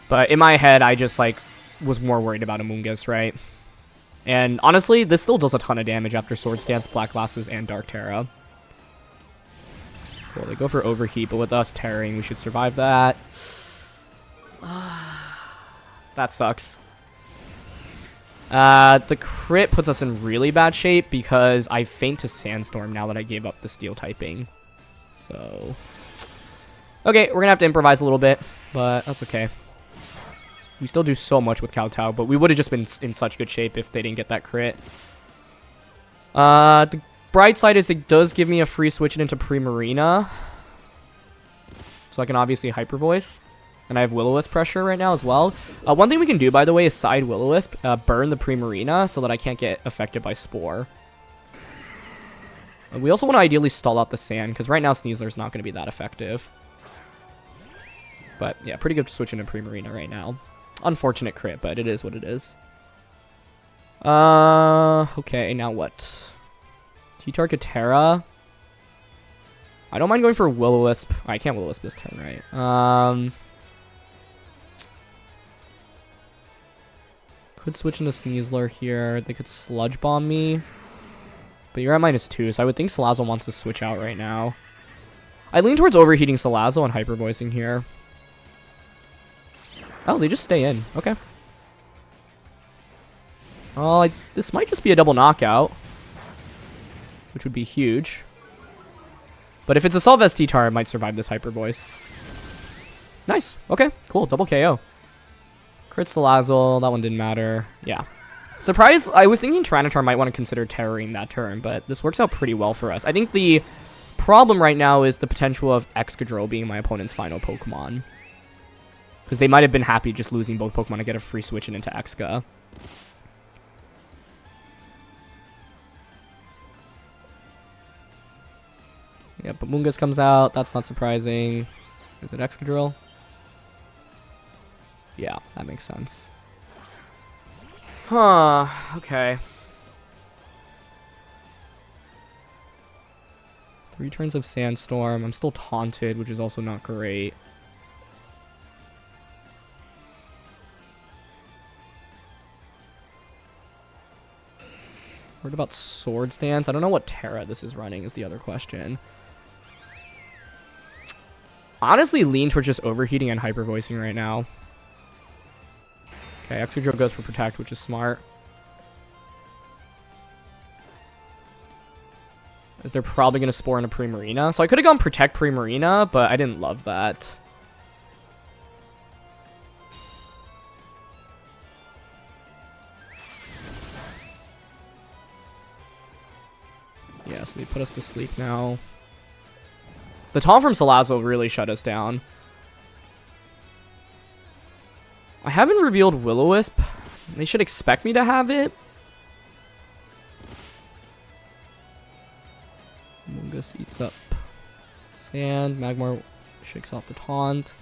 But in my head, I just, like, was more worried about Amoonguss, right? And honestly, this still does a ton of damage after Swords Dance, Black Glasses, and Dark Terra. Well, they go for Overheat, but with us tearing, we should survive that. That sucks. The crit puts us in really bad shape because I faint to Sandstorm now that I gave up the Steel typing. So, okay, we're gonna have to improvise a little bit, but that's okay. We still do so much with Kowtow, but we would have just been in such good shape if they didn't get that crit. The bright side is it does give me a free switch into Primarina. So I can obviously Hyper Voice. And I have Will-O-Wisp pressure right now as well. One thing we can do, by the way, is side Will-O-Wisp, burn the Primarina so that I can't get affected by Spore. We also want to ideally stall out the Sand, because right now Sneasler's not going to be that effective. But yeah, pretty good switch into Primarina right now. Unfortunate crit, but it is what it is. Okay, now what? T-Tar Terra. I don't mind going for Will-O-Wisp. I can't Will-O-Wisp this turn, right? Could switch into Sneasler here. They could Sludge Bomb me. But you're at -2, so I would think Salazzle wants to switch out right now. I lean towards Overheating Salazzle and Hyper Voicing here. Oh, they just stay in. Okay. Oh, this might just be a double knockout. Which would be huge. But if it's a Solvest T-Tar, it might survive this Hyper Voice. Nice. Okay, cool. Double KO. Crit Salazzle, that one didn't matter. Yeah. Surprise, I was thinking Tyranitar might want to consider terroring that turn, but this works out pretty well for us. I think the problem right now is the potential of Excadrill being my opponent's final Pokemon. Because they might have been happy just losing both Pokemon to get a free switch into Exca. Yeah, but Mungus comes out. That's not surprising. Is it Excadrill? Yeah, that makes sense. Huh, okay. 3 turns of Sandstorm. I'm still taunted, which is also not great. What about Swords Dance? I don't know what Terra this is running is the other question. Honestly, lean towards just overheating and hyper voicing right now. Okay, Excadrill goes for Protect, which is smart. As they're probably going to Spore into Primarina. So I could have gone Protect Primarina, but I didn't love that. Yeah, so they put us to sleep now. The taunt from Salazzle really shut us down. I haven't revealed Will-O-Wisp. They should expect me to have it. Mungus eats up sand. Magmar shakes off the taunt.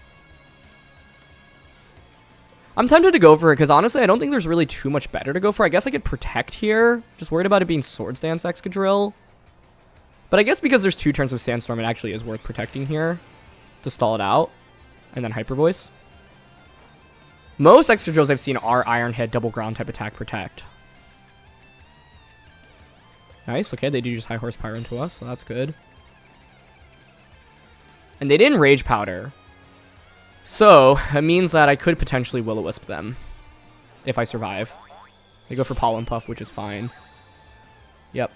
I'm tempted to go for it because honestly I don't think there's really too much better to go for. I guess I could Protect here. Just worried about it being Swords Dance Excadrill. But I guess because there's 2 turns of Sandstorm, it actually is worth protecting here to stall it out. And then Hyper Voice. Most Excadrills I've seen are Iron Head, Double Ground type attack, Protect. Nice, okay, they do just High Horsepower into us, so that's good. And they didn't Rage Powder. So, it means that I could potentially Will-O-Wisp them. If I survive. They go for Pollen Puff, which is fine. Yep.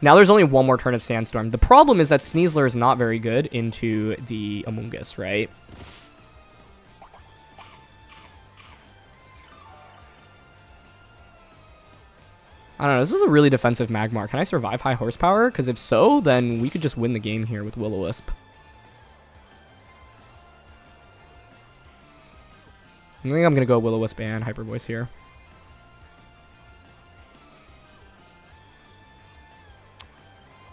Now there's only 1 more turn of Sandstorm. The problem is that Sneasler is not very good into the Amoonguss, right? I don't know, this is a really defensive Magmar. Can I survive High Horsepower? Because if so, then we could just win the game here with Will-O-Wisp. I think I'm going to go Will-O-Wisp and Hyper Voice here.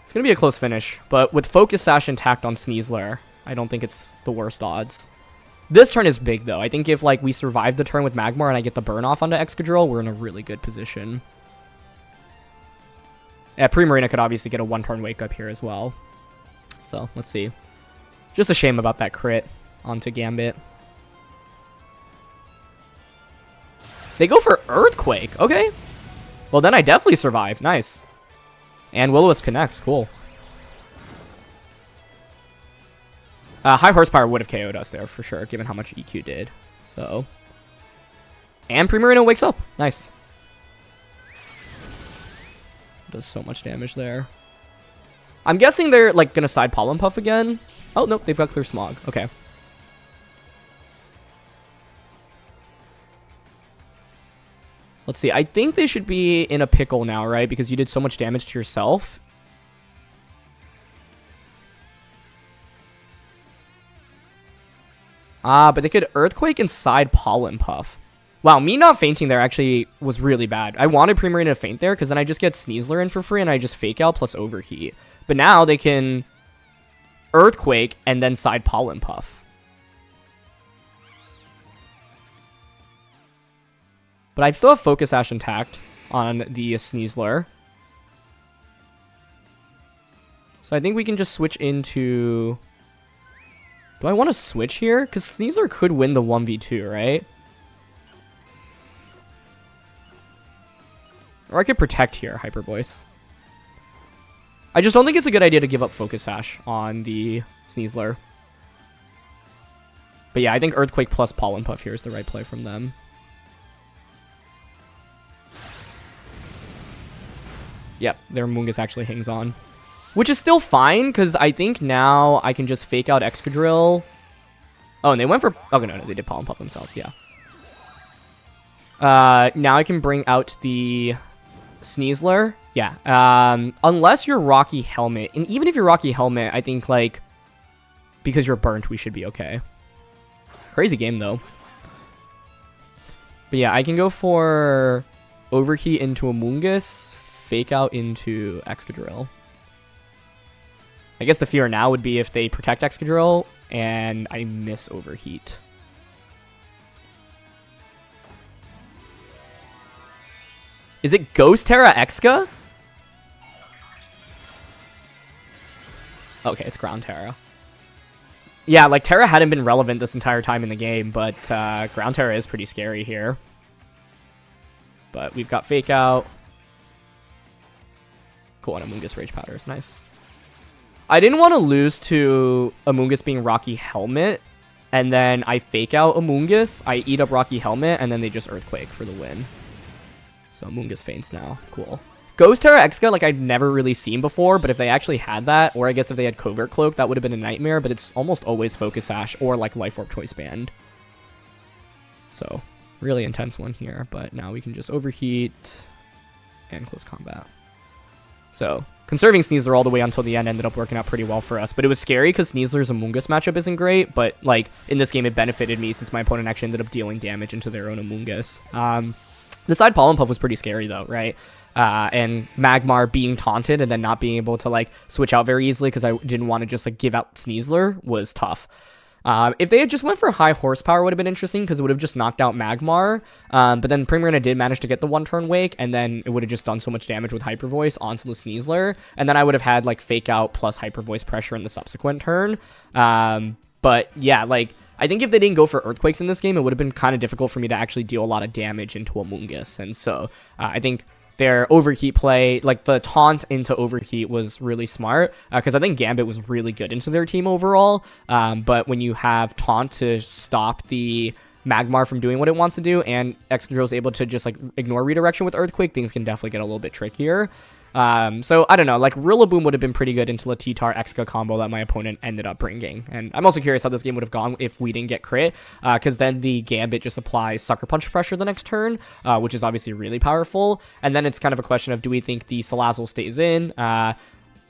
It's going to be a close finish, but with Focus Sash intact on Sneasler, I don't think it's the worst odds. This turn is big, though. I think if like we survive the turn with Magmar and I get the burn off onto Excadrill, we're in a really good position. Yeah, Primarina could obviously get a 1-turn wake up here as well. So, let's see. Just a shame about that crit onto Gambit. They go for Earthquake. Okay. Well, then I definitely survive. Nice. And Will-O-Wisp connects. Cool. High Horsepower would have KO'd us there for sure, given how much EQ did. So. And Primarina wakes up. Nice. Does so much damage there. I'm guessing they're like gonna side Pollen Puff again. Oh, nope, they've got Clear Smog. Okay. Let's see. I think they should be in a pickle now, right? Because you did so much damage to yourself. But they could Earthquake and side Pollen Puff. Wow, me not fainting there actually was really bad. I wanted Primarina to faint there because then I just get Sneasler in for free and I just Fake Out plus Overheat. But now they can Earthquake and then side Pollen Puff. But I still have Focus Sash intact on the Sneasler. So I think we can just switch into... Do I want to switch here? Because Sneasler could win the 1v2, right? Or I could Protect here, Hyper Voice. I just don't think it's a good idea to give up Focus Sash on the Sneasler. But yeah, I think Earthquake plus Pollen Puff here is the right play from them. Yep, their Mungus actually hangs on. Which is still fine, because I think now I can just Fake Out Excadrill. Oh, and they went for... Oh, no, they did Pollen Puff themselves, yeah. Now I can bring out the Sneasler. Yeah. Unless you're Rocky Helmet. And even if you're Rocky Helmet, I think, like, because you're burnt, we should be okay. Crazy game, though. But yeah, I can go for Overheat into Amoonguss, Fake Out into Excadrill. I guess the fear now would be if they protect Excadrill and I miss Overheat. Is it Ghost Terra Exca? Okay, it's Ground Terra. Yeah, like, Terra hadn't been relevant this entire time in the game, but Ground Terra is pretty scary here. But we've got Fake Out. Cool, and Amoonguss Rage Powder is nice. I didn't want to lose to Amoonguss being Rocky Helmet, and then I Fake Out Amoonguss, I eat up Rocky Helmet, and then they just Earthquake for the win. So Amoonguss faints now. Cool. Ghost Terra Exca, like, I'd never really seen before, but if they actually had that, or I guess if they had Covert Cloak, that would have been a nightmare, but it's almost always Focus Sash or, like, Life Orb Choice Band. So, really intense one here, but now we can just Overheat and Close Combat. So, conserving Sneasler all the way until the end ended up working out pretty well for us, but it was scary because Sneasler's Amoonguss matchup isn't great, but, like, in this game it benefited me since my opponent actually ended up dealing damage into their own Amoonguss. The side Pollen Puff was pretty scary, though, right? And Magmar being taunted and then not being able to, like, switch out very easily because I didn't want to just, like, give out Sneasler was tough. If they had just went for high horsepower, would have been interesting because it would have just knocked out Magmar. But then Primarina did manage to get the one-turn Wake, and then it would have just done so much damage with Hyper Voice onto the Sneasler. And then I would have had, like, Fake Out plus Hyper Voice pressure in the subsequent turn. But, yeah, like, I think if they didn't go for Earthquakes in this game, it would have been kind of difficult for me to actually deal a lot of damage into Amoonguss. And so, I think their Overheat play, like the taunt into Overheat, was really smart because I think Gambit was really good into their team overall. But when you have taunt to stop the Magmar from doing what it wants to do and Excadrill is able to just, like, ignore redirection with Earthquake, things can definitely get a little bit trickier. So I don't know, like, Rillaboom would have been pretty good into the T-Tar Exca combo that my opponent ended up bringing. And I'm also curious how this game would have gone if we didn't get crit, because then the Gambit just applies Sucker Punch pressure the next turn, which is obviously really powerful. And then it's kind of a question of, do we think the Salazzle stays in?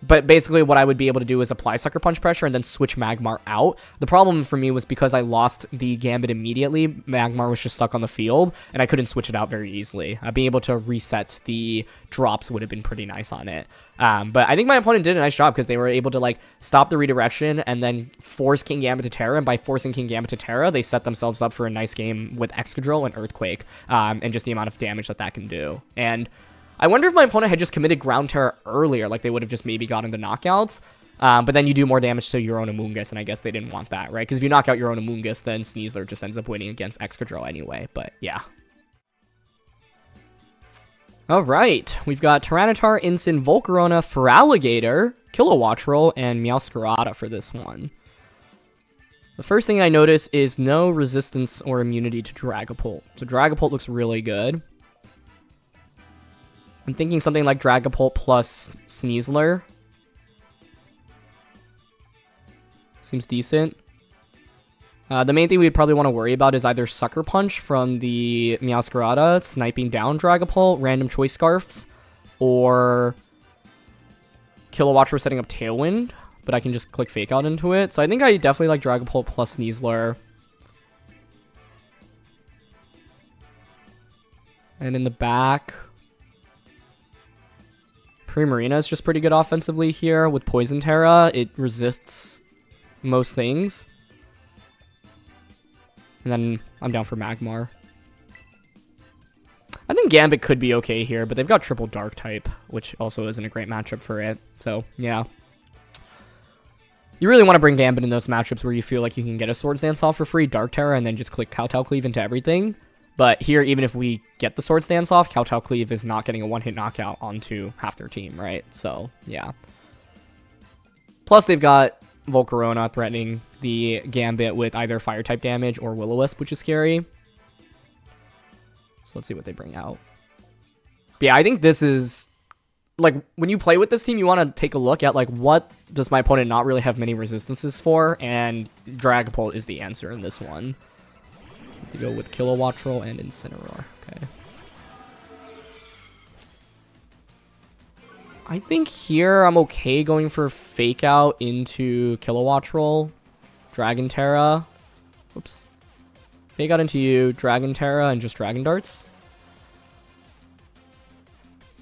But basically what I would be able to do is apply Sucker Punch pressure and then switch Magmar out. The problem for me was because I lost the Gambit immediately, Magmar was just stuck on the field, and I couldn't switch it out very easily. Being able to reset the drops would have been pretty nice on it. But I think my opponent did a nice job because they were able to, like, stop the redirection and then force King Gambit to Terra, and by forcing King Gambit to Terra, they set themselves up for a nice game with Excadrill and Earthquake, and just the amount of damage that can do. And I wonder if my opponent had just committed Ground Terror earlier, like they would have just maybe gotten the knockouts. But then you do more damage to your own Amoonguss, and I guess they didn't want that, right? Because if you knock out your own Amoonguss, then Sneasler just ends up winning against Excadrill anyway, but yeah. Alright, we've got Tyranitar, Incin, Volcarona, Feraligatr, Kilowattrel, and Meowscarada for this one. The first thing I notice is no resistance or immunity to Dragapult. So Dragapult looks really good. I'm thinking something like Dragapult plus Sneasler. Seems decent. The main thing we'd probably want to worry about is either Sucker Punch from the Meowscarada, sniping down Dragapult, random choice scarfs, or Kilowattrel setting up Tailwind, but I can just click Fake Out into it. So I think I definitely like Dragapult plus Sneasler. And in the back, Primarina is just pretty good offensively here. With Poison Terra, it resists most things. And then I'm down for Magmar. I think Gambit could be okay here, but they've got triple Dark type, which also isn't a great matchup for it. So, yeah. You really want to bring Gambit in those matchups where you feel like you can get a Swords Dance off for free, Dark Terra, and then just click Kowtow Cleave into everything. But here, even if we get the Swords Dance off, Kowtow Cleave is not getting a one-hit knockout onto half their team, right? So, yeah. Plus, they've got Volcarona threatening the Gambit with either Fire-type damage or Will-O-Wisp, which is scary. So let's see what they bring out. But yeah, I think this is... Like, when you play with this team, you want to take a look at, like, what does my opponent not really have many resistances for? And Dragapult is the answer in this one. Has to go with Kilowattrel and Incineroar. Okay. I think here I'm okay going for Fake Out into Kilowattrel, Dragon Terra. Oops. Fake Out into you, Dragon Terra, and just Dragon Darts.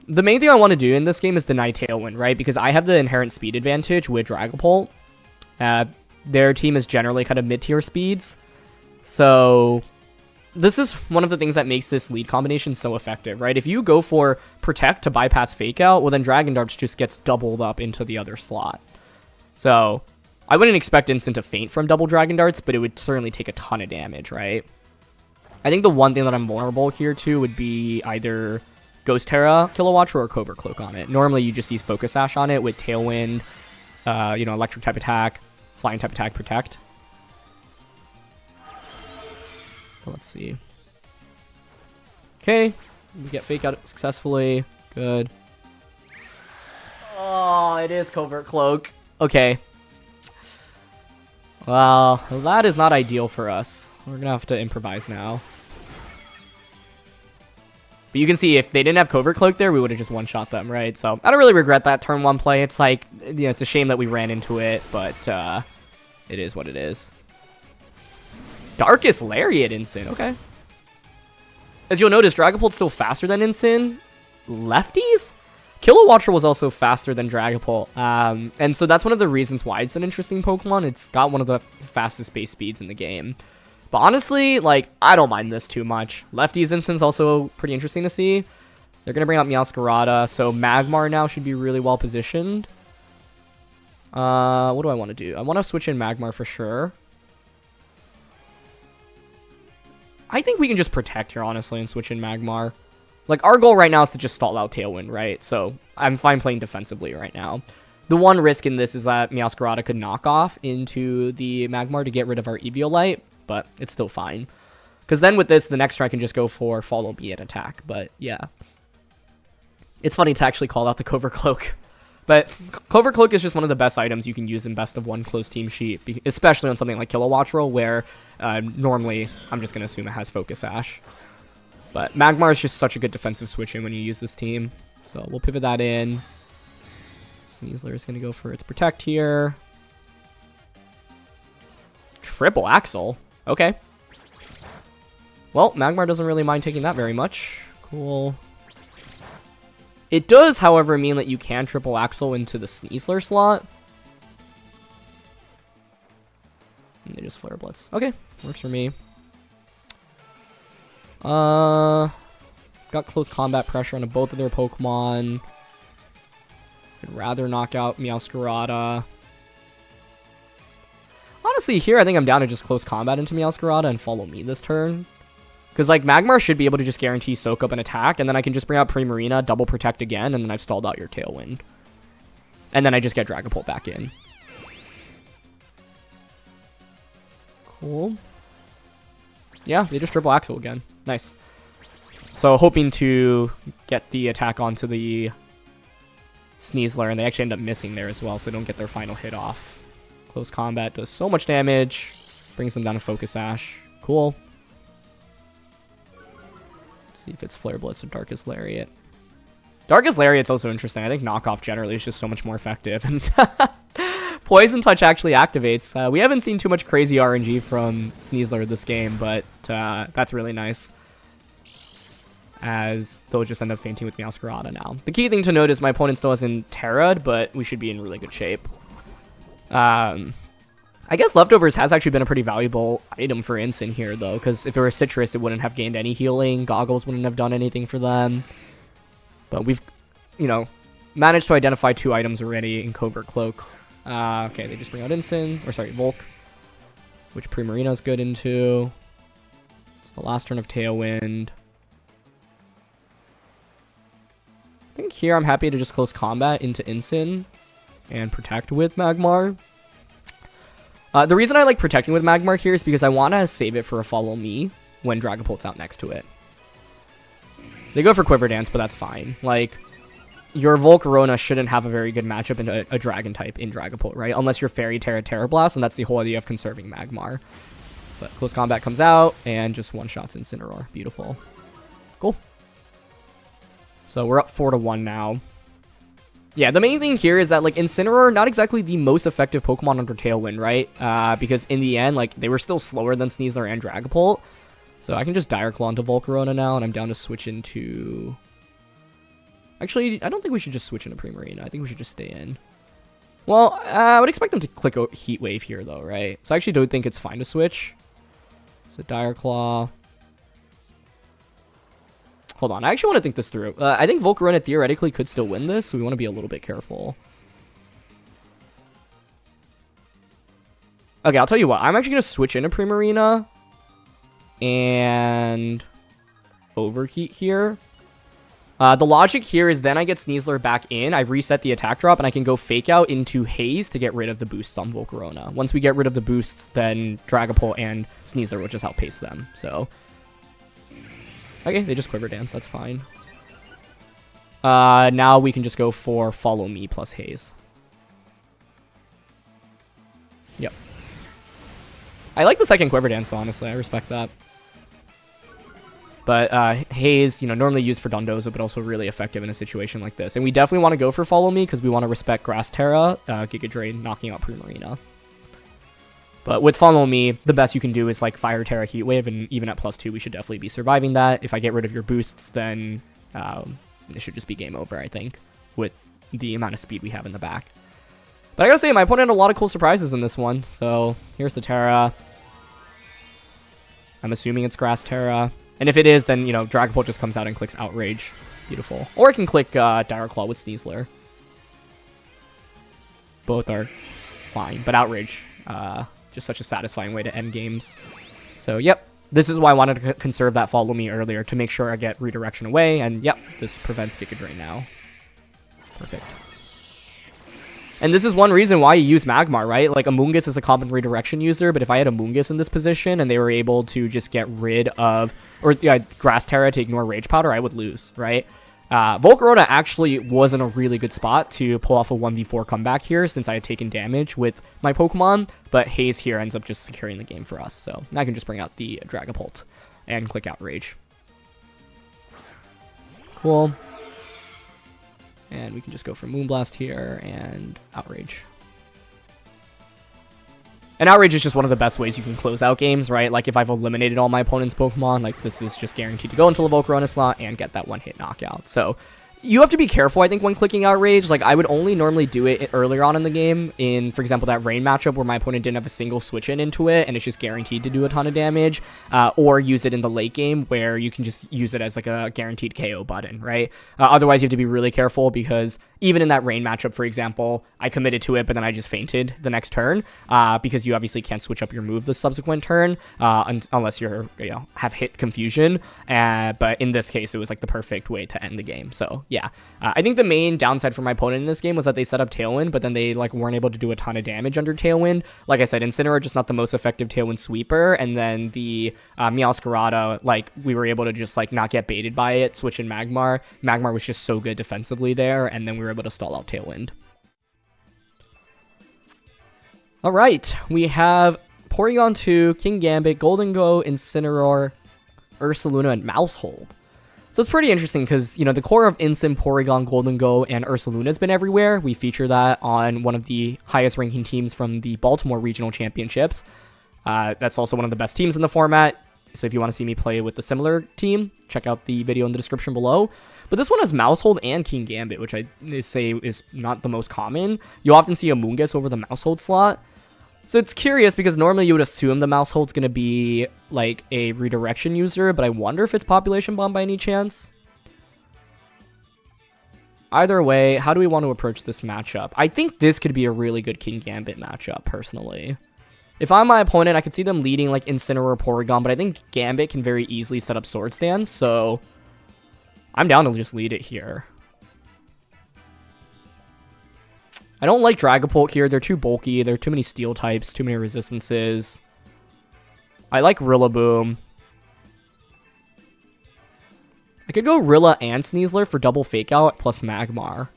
The main thing I want to do in this game is deny Tailwind, right? Because I have the inherent speed advantage with Dragapult. Their team is generally kind of mid-tier speeds. So this is one of the things that makes this lead combination so effective, right? If you go for Protect to bypass Fake Out, well then Dragon Darts just gets doubled up into the other slot. So I wouldn't expect Instant to faint from double Dragon Darts, but it would certainly take a ton of damage, right? I think the one thing that I'm vulnerable here to would be either Ghost Terra, Kilowattrel, or Covert Cloak on it. Normally you just use Focus Sash on it with Tailwind, Electric type attack, Flying type attack, Protect. Let's see. Okay, we get Fake Out successfully. Good. Oh, it is Covert Cloak. Okay. Well, that is not ideal for us. We're gonna have to improvise now. But you can see if they didn't have Covert Cloak there, we would have just one-shot them, right? So I don't really regret that turn 1 play. It's like, it's a shame that we ran into it, but it is what it is. Darkest Lariat Incin, okay. As you'll notice, Dragapult's still faster than Incin. Lefties? Kilowattrel was also faster than Dragapult. And so that's one of the reasons why it's an interesting Pokemon. It's got one of the fastest base speeds in the game. But honestly, like, I don't mind this too much. Lefties Incin's also pretty interesting to see. They're going to bring out Meowscarada, so Magmar now should be really well positioned. What do I want to do? I want to switch in Magmar for sure. I think we can just Protect here, honestly, and switch in Magmar. Like, our goal right now is to just stall out Tailwind, right? So, I'm fine playing defensively right now. The one risk in this is that Meowscarada could knock off into the Magmar to get rid of our Eviolite, but it's still fine. Because then with this, the next turn I can just go for Follow Me at attack, but yeah. It's funny to actually call out the Covert Cloak. But Covert Cloak is just one of the best items you can use in best of 1 closed team sheet, especially on something like Kilowattrel, where normally I'm just going to assume it has Focus Sash. But Magmar is just such a good defensive switch in when you use this team. So we'll pivot that in. Sneasler is going to go for its Protect here. Triple Axle. Okay. Well, Magmar doesn't really mind taking that very much. Cool. It does, however, mean that you can triple Axle into the Sneasler slot. And they just Flare Blitz. Okay, works for me. Got close combat pressure on both of their Pokemon. I'd rather knock out Meowscarada. Honestly, here I think I'm down to just close combat into Meowscarada and Follow Me this turn. Because, like, Magmar should be able to just guarantee Soak Up and attack, and then I can just bring out Primarina, double Protect again, and then I've stalled out your Tailwind. And then I just get Dragapult back in. Cool. Yeah, they just triple Axle again. Nice. So, hoping to get the attack onto the Sneasler, and they actually end up missing there as well, so they don't get their final hit off. Close combat does so much damage. Brings them down to Focus Sash. Cool. See if it's Flare Blitz or Darkest Lariat. Darkest Lariat's also interesting. I think Knockoff generally is just so much more effective. And Poison Touch actually activates. We haven't seen too much crazy RNG from Sneasler this game, but that's really nice. As they'll just end up fainting with Meowscarada now. The key thing to note is my opponent still hasn't Terra'd, but we should be in really good shape. I guess Leftovers has actually been a pretty valuable item for Incin here, though, because if it were Citrus, it wouldn't have gained any healing. Goggles wouldn't have done anything for them. But we've, managed to identify 2 items already in Covert Cloak. Okay, they just bring out Incin, or sorry, Volk, which Primarina's good into. It's the last turn of Tailwind. I think here I'm happy to just close combat into Incin and Protect with Magmar. The reason I like protecting with Magmar here is because I want to save it for a Follow Me when Dragapult's out next to it. They go for Quiver Dance, but that's fine. Like, your Volcarona shouldn't have a very good matchup in a Dragon type in Dragapult, right? Unless you're Fairy Terra Terra Blast, and that's the whole idea of conserving Magmar. But Close Combat comes out, and just one-shots Incineroar. Beautiful. Cool. So we're up 4-1 now. Yeah, the main thing here is that, like, Incineroar, not exactly the most effective Pokemon under Tailwind, right? Because in the end, like, they were still slower than Sneasler and Dragapult. So I can just Dire Claw into Volcarona now, and I'm down to switch into... Actually, I don't think we should just switch into Primarina. I think we should just stay in. Well, I would expect them to click a Heat Wave here, though, right? So I actually don't think it's fine to switch. So Dire Claw... Hold on, I actually want to think this through. I think Volcarona theoretically could still win this, so we want to be a little bit careful. Okay, I'll tell you what. I'm actually going to switch into Primarina and Overheat here. The logic here is then I get Sneasler back in, I reset the attack drop, and I can go Fake Out into Haze to get rid of the boosts on Volcarona. Once we get rid of the boosts, then Dragapult and Sneasler will just outpace them, so... Okay, they just Quiver Dance, that's fine. Now we can just go for Follow Me plus Haze. Yep. I like the second Quiver Dance, though, honestly. I respect that. But Haze, you know, normally used for Dondozo, but also really effective in a situation like this. And we definitely want to go for Follow Me, because we want to respect Grass Terra, Giga Drain, knocking out Primarina. But with Follow Me, the best you can do is like Fire Terra Heat Wave, and even at +2, we should definitely be surviving that. If I get rid of your boosts, then it should just be game over, I think, with the amount of speed we have in the back. But I gotta say, my opponent had a lot of cool surprises in this one. So here's the Terra. I'm assuming it's Grass Terra. And if it is, then, you know, Dragapult just comes out and clicks Outrage. Beautiful. Or I can click Dire Claw with Sneasler. Both are fine, but Outrage... just such a satisfying way to end games. So, yep. This is why I wanted to conserve that Follow Me earlier, to make sure I get Redirection away. And, yep, this prevents Giga Drain now. Perfect. And this is one reason why you use Magmar, right? Like, Amoonguss is a common Redirection user, but if I had Amoonguss in this position and they were able to just get rid of... Or, yeah, Grass Terra to ignore Rage Powder, I would lose, right? Volcarona actually was in a really good spot to pull off a 1v4 comeback here, since I had taken damage with my Pokemon, but Haze here ends up just securing the game for us. So now I can just bring out the Dragapult and click Outrage. Cool. And we can just go for Moonblast here and Outrage. And Outrage is just one of the best ways you can close out games, right? Like, if I've eliminated all my opponent's Pokemon, like, this is just guaranteed to go into the Volcarona slot and get that one-hit knockout. So, you have to be careful, I think, when clicking Outrage. Like, I would only normally do it earlier on in the game in, for example, that Rain matchup where my opponent didn't have a single switch-in into it, and it's just guaranteed to do a ton of damage, or use it in the late game where you can just use it as, like, a guaranteed KO button, right? Otherwise, you have to be really careful, because even in that Rain matchup, for example, I committed to it, but then I just fainted the next turn, because you obviously can't switch up your move the subsequent turn, unless you're, you know, have hit Confusion, but in this case, it was, like, the perfect way to end the game, so... Yeah, I think the main downside for my opponent in this game was that they set up Tailwind, but then they like weren't able to do a ton of damage under Tailwind. Like I said, Incineroar just not the most effective Tailwind sweeper, and then the Meowscarada, like we were able to just like not get baited by it, switch in Magmar. Magmar was just so good defensively there, and then we were able to stall out Tailwind. All right, we have Porygon 2, King Gambit, Golden Go, Incineroar, Ursaluna, and Maushold. So it's pretty interesting because, you know, the core of Incin, Porygon, Golden Go, and Ursaluna has been everywhere. We feature that on one of the highest ranking teams from the Baltimore Regional Championships. That's also one of the best teams in the format. So if you want to see me play with the similar team, check out the video in the description below. But this one has Maushold and King Gambit, which I say is not the most common. You often see Amoonguss over the Maushold slot. So it's curious because normally you would assume the Maushold's going to be like a redirection user, but I wonder if it's Population Bomb by any chance. Either way, how do we want to approach this matchup? I think this could be a really good King Gambit matchup, personally. If I'm my opponent, I could see them leading like Incineroar, Porygon, but I think Gambit can very easily set up Sword Stance, so I'm down to just lead it here. I don't like Dragapult here. They're too bulky. There are too many steel types, too many resistances. I like Rillaboom. could go Rilla and Sneasler for double Fake Out plus Magmar.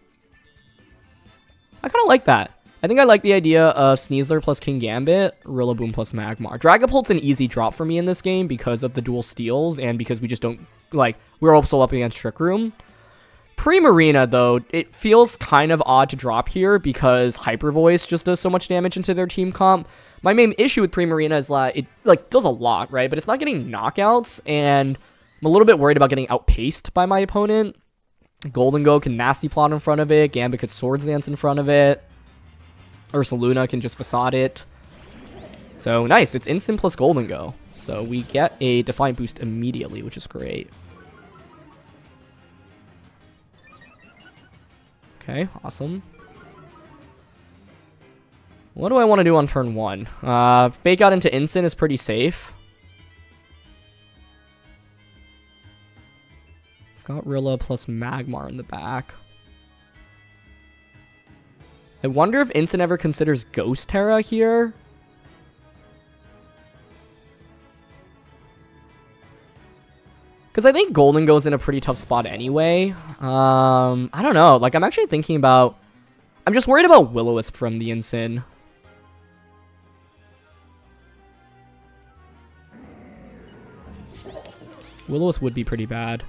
I kind of like that. I think I like the idea of Sneasler plus King Gambit, Rillaboom plus Magmar. Dragapult's an easy drop for me in this game because of the dual steals and because we just don't, like, we're also up against Trick Room. Primarina, though, it feels kind of odd to drop here because Hyper Voice just does so much damage into their team comp. My main issue with Primarina is that it, like, does a lot, right? But it's not getting knockouts, and I'm a little bit worried about getting outpaced by my opponent. Golden Go can Nasty Plot in front of it. Gambit could Swords Dance in front of it. Ursaluna can just Facade it. So, nice. It's instant plus Golden Go. So, we get a Defiant boost immediately, which is great. Okay, awesome. What do I want to do on turn 1? Fake Out into Instant is pretty safe. I've got Rilla plus Magmar in the back. I wonder if Instant ever considers Ghost Terra here. Because I think Golden goes in a pretty tough spot anyway. I don't know. Like, I'm actually thinking about... I'm just worried about Will-O-Wisp from the Instant. Will-O-Wisp would be pretty bad.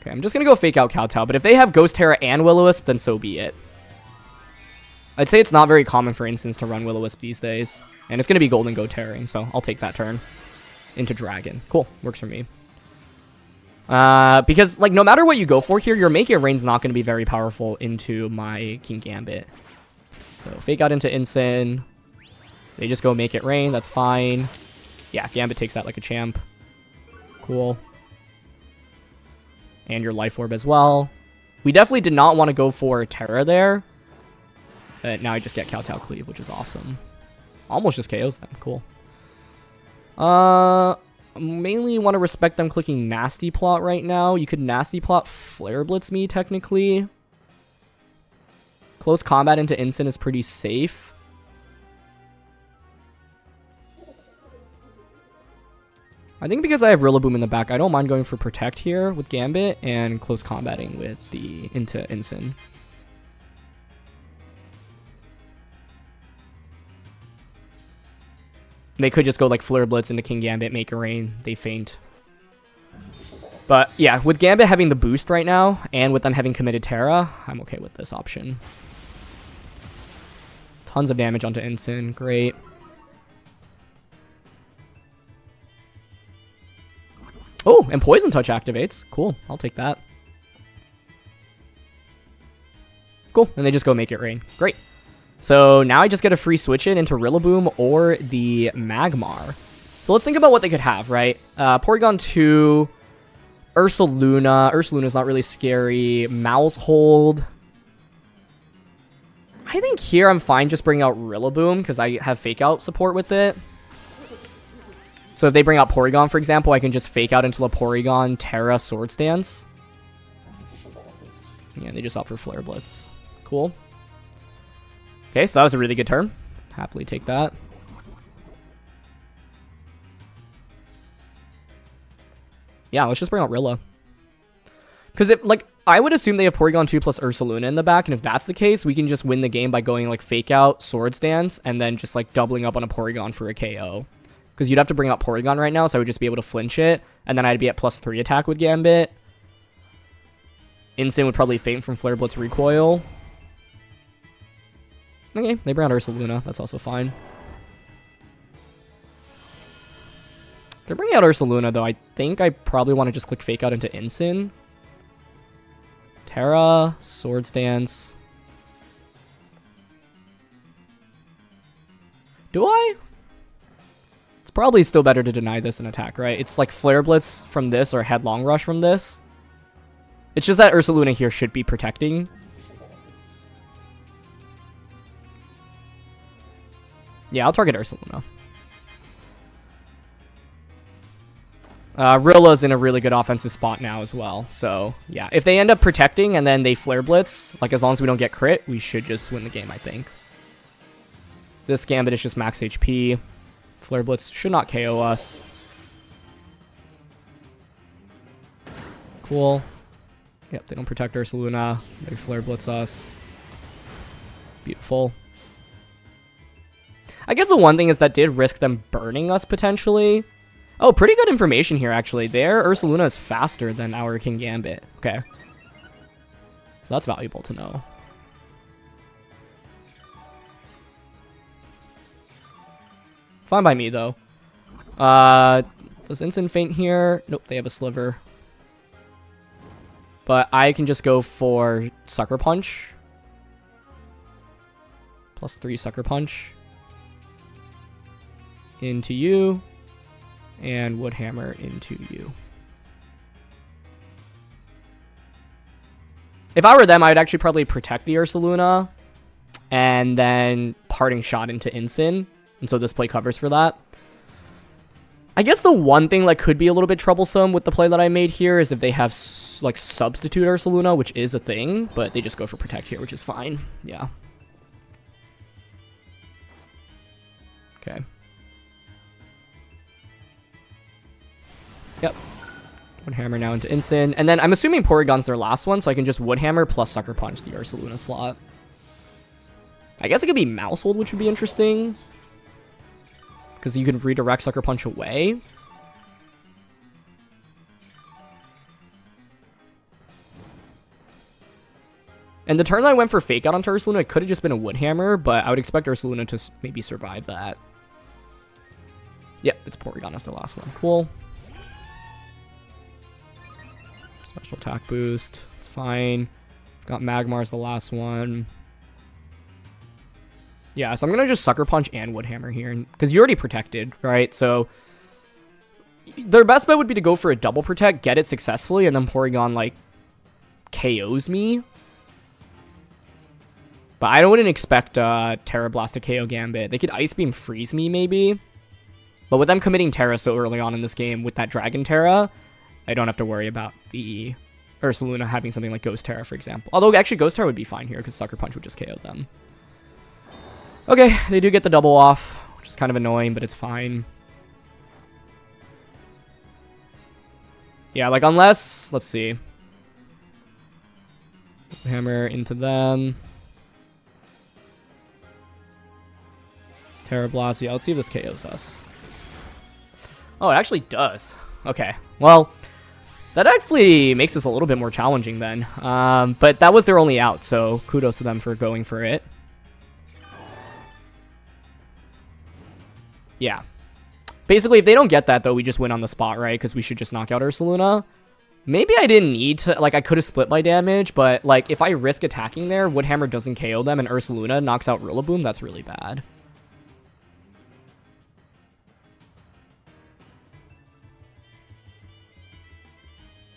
Okay, I'm just going to go Fake Out Kowtow, but if they have Ghost Terra and Will-O-Wisp, then so be it. I'd say it's not very common for instants to run Will-O-Wisp these days. And it's going to be Golden Go Terraing, so I'll take that turn. Into Dragon. Cool, works for me. Because, like, no matter what you go for here, your Make It Rain's not going to be very powerful into my King Gambit. So, Fake Out into Instant. They just go Make It Rain, that's fine. Yeah, Gambit takes that like a champ. Cool. And your Life Orb as well. We definitely did not want to go for Terra there. But now I just get Kowtow Cleave, which is awesome. Almost just KOs them. Cool. Mainly want to respect them clicking Nasty Plot right now. You could Nasty Plot Flare Blitz me, technically. Close Combat into Instant is pretty safe. I think because I have Rillaboom in the back, I don't mind going for Protect here with Gambit and close combating with the into Instant. They could just go like Flare Blitz into King Gambit, Make a Rain, they faint. But yeah, with Gambit having the boost right now, and with them having committed Terra, I'm okay with this option. Tons of damage onto Instant, great. Oh, and Poison Touch activates. Cool, I'll take that. Cool, and they just go Make It Rain. Great. So now I just get a free switch in into Rillaboom or the Magmar. So let's think about what they could have, right? Porygon 2, Ursaluna. Ursaluna's not really scary. Mouse Hold. I think here I'm fine just bringing out Rillaboom because I have Fake Out support with it. So if they bring out Porygon, for example, I can just Fake Out into the Porygon, Terra, Swords Dance. Yeah, they just opt for Flare Blitz. Cool. Okay, so that was a really good turn. Happily take that. Yeah, let's just bring out Rilla. Because if, like, I would assume they have Porygon 2 plus Ursaluna in the back, and if that's the case, we can just win the game by going, like, Fake Out, Swords Dance, and then just, like, doubling up on a Porygon for a KO. Because you'd have to bring out Porygon right now, so I would just be able to flinch it, and then I'd be at +3 attack with Gambit. Instant would probably faint from Flare Blitz Recoil. Okay, they bring out Ursaluna. That's also fine. They're bringing out Ursaluna, though. I think I probably want to just click Fake Out into Instant. Terra, Swords Dance. Do I? It's probably still better to deny this an attack, right? It's like Flare Blitz from this or Headlong Rush from this. It's just that Ursaluna here should be protecting. Yeah, I'll target Ursaluna. Rilla's in a really good offensive spot now as well. So, yeah. If they end up protecting and then they Flare Blitz, like as long as we don't get crit, we should just win the game, I think. This Gambit is just max HP. Flare Blitz should not KO us. Cool. Yep, they don't protect Ursaluna. They Flare Blitz us. Beautiful. I guess the one thing is that did risk them burning us potentially. Oh, pretty good information here, actually. Their Ursaluna is faster than our King Gambit. Okay. So that's valuable to know. Fine by me, though. Does Instant Feint here? Nope, they have a Sliver. But I can just go for Sucker Punch. +3 Sucker Punch. Into you. And Wood Hammer into you. If I were them, I'd actually probably protect the Ursaluna. And then Parting Shot into Incin. And so this play covers for that. I guess the one thing that could be a little bit troublesome with the play that I made here is if they have like substitute Ursaluna, which is a thing, but they just go for protect here, which is fine. Yeah. Okay. Yep. Wood Hammer now into Incin. And then I'm assuming Porygon's their last one, so I can just Wood Hammer plus Sucker Punch the Ursaluna slot. I guess it could be Mousehold, which would be interesting. Because you can redirect Sucker Punch away. And the turn that I went for Fake Out onto Ursaluna, it could have just been a Wood Hammer, but I would expect Ursaluna to maybe survive that. Yep, it's Porygon as the last one. Cool. Special attack boost. It's fine. Got Magmar as the last one. Yeah, so I'm going to just Sucker Punch and Wood Hammer here, because you're already protected, right? So their best bet would be to go for a double protect, get it successfully, and then Porygon, like, KOs me. But I wouldn't expect Terra Blast to KO Gambit. They could Ice Beam freeze me, maybe. But with them committing Terra so early on in this game with that Dragon Terra, I don't have to worry about the Ursaluna having something like Ghost Terra, for example. Although, actually, Ghost Terra would be fine here, because Sucker Punch would just KO them. Okay, they do get the double off, which is kind of annoying, but it's fine. Yeah, like, unless... Let's see. Hammer into them. Terra Blast. Yeah, let's see if this KOs us. Oh, it actually does. Okay, well... That actually makes this a little bit more challenging then. But that was their only out, so kudos to them for going for it. Yeah. Basically, if they don't get that, though, we just win on the spot, right? Because we should just knock out Ursaluna. Maybe I didn't need to... Like, I could have split my damage, but, like, if I risk attacking there, Wood Hammer doesn't KO them, and Ursaluna knocks out Rillaboom, that's really bad.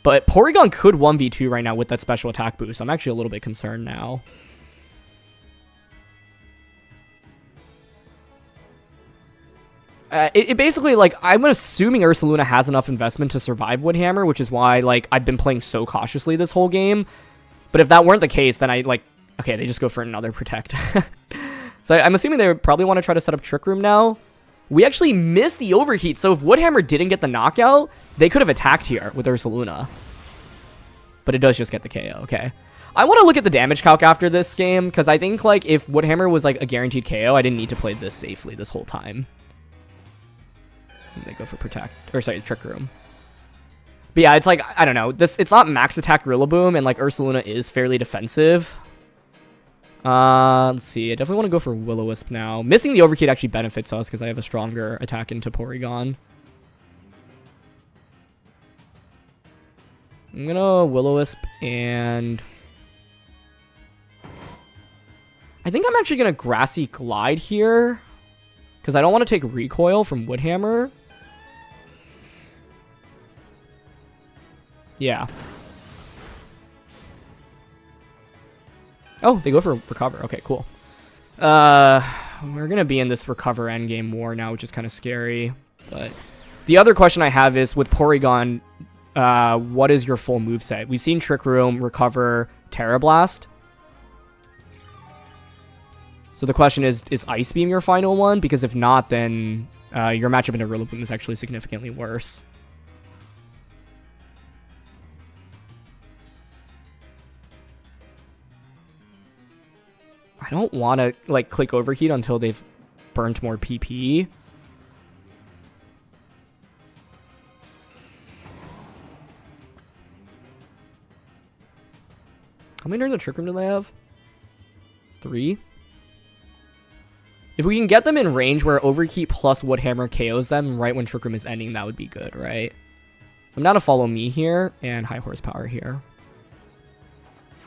But Porygon could 1v2 right now with that special attack boost. I'm actually a little bit concerned now. It basically, like, I'm assuming Ursaluna has enough investment to survive Wood Hammer, which is why, like, I've been playing so cautiously this whole game. But if that weren't the case, then okay, they just go for another Protect. So I'm assuming they would probably want to try to set up Trick Room now. We actually missed the Overheat, so if Wood Hammer didn't get the knockout, they could have attacked here with Ursaluna. But it does just get the KO, okay. I want to look at the damage calc after this game, because I think, like, if Wood Hammer was, like, a guaranteed KO, I didn't need to play this safely this whole time. They go for Protect, or sorry, Trick Room. But yeah, it's like, I don't know, it's not max attack Rillaboom, and like Ursaluna is fairly defensive. Let's see, I definitely want to go for Will-O-Wisp now. Missing the Overheat actually benefits us, because I have a stronger attack into Porygon. I'm gonna Will-O-Wisp, and... I think I'm actually gonna Grassy Glide here, because I don't want to take Recoil from Wood Hammer. Yeah. Oh, they go for Recover. Okay, cool. We're going to be in this Recover endgame war now, which is kind of scary. But the other question I have is, with Porygon, what is your full moveset? We've seen Trick Room, Recover, Terra Blast. So the question is Ice Beam your final one? Because if not, then your matchup into Rillaboom is actually significantly worse. I don't want to, like, click Overheat until they've burnt more PP. How many turns of Trick Room do they have? 3? If we can get them in range where Overheat plus Woodhammer KOs them right when Trick Room is ending, that would be good, right? So I'm down to Follow Me here and High Horsepower here.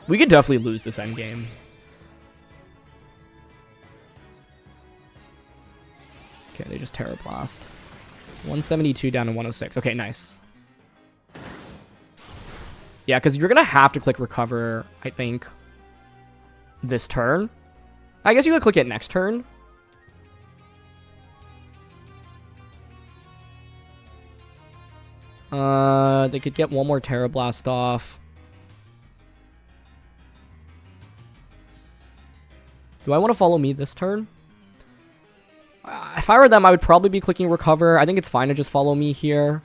We could definitely lose this endgame. Okay, they just Terra Blast. 172 down to 106. Okay, nice. Yeah, because you're going to have to click Recover, I think, this turn. I guess you could click it next turn. They could get one more Terra Blast off. Do I want to Follow Me this turn? If I were them, I would probably be clicking Recover. I think it's fine to just Follow Me here.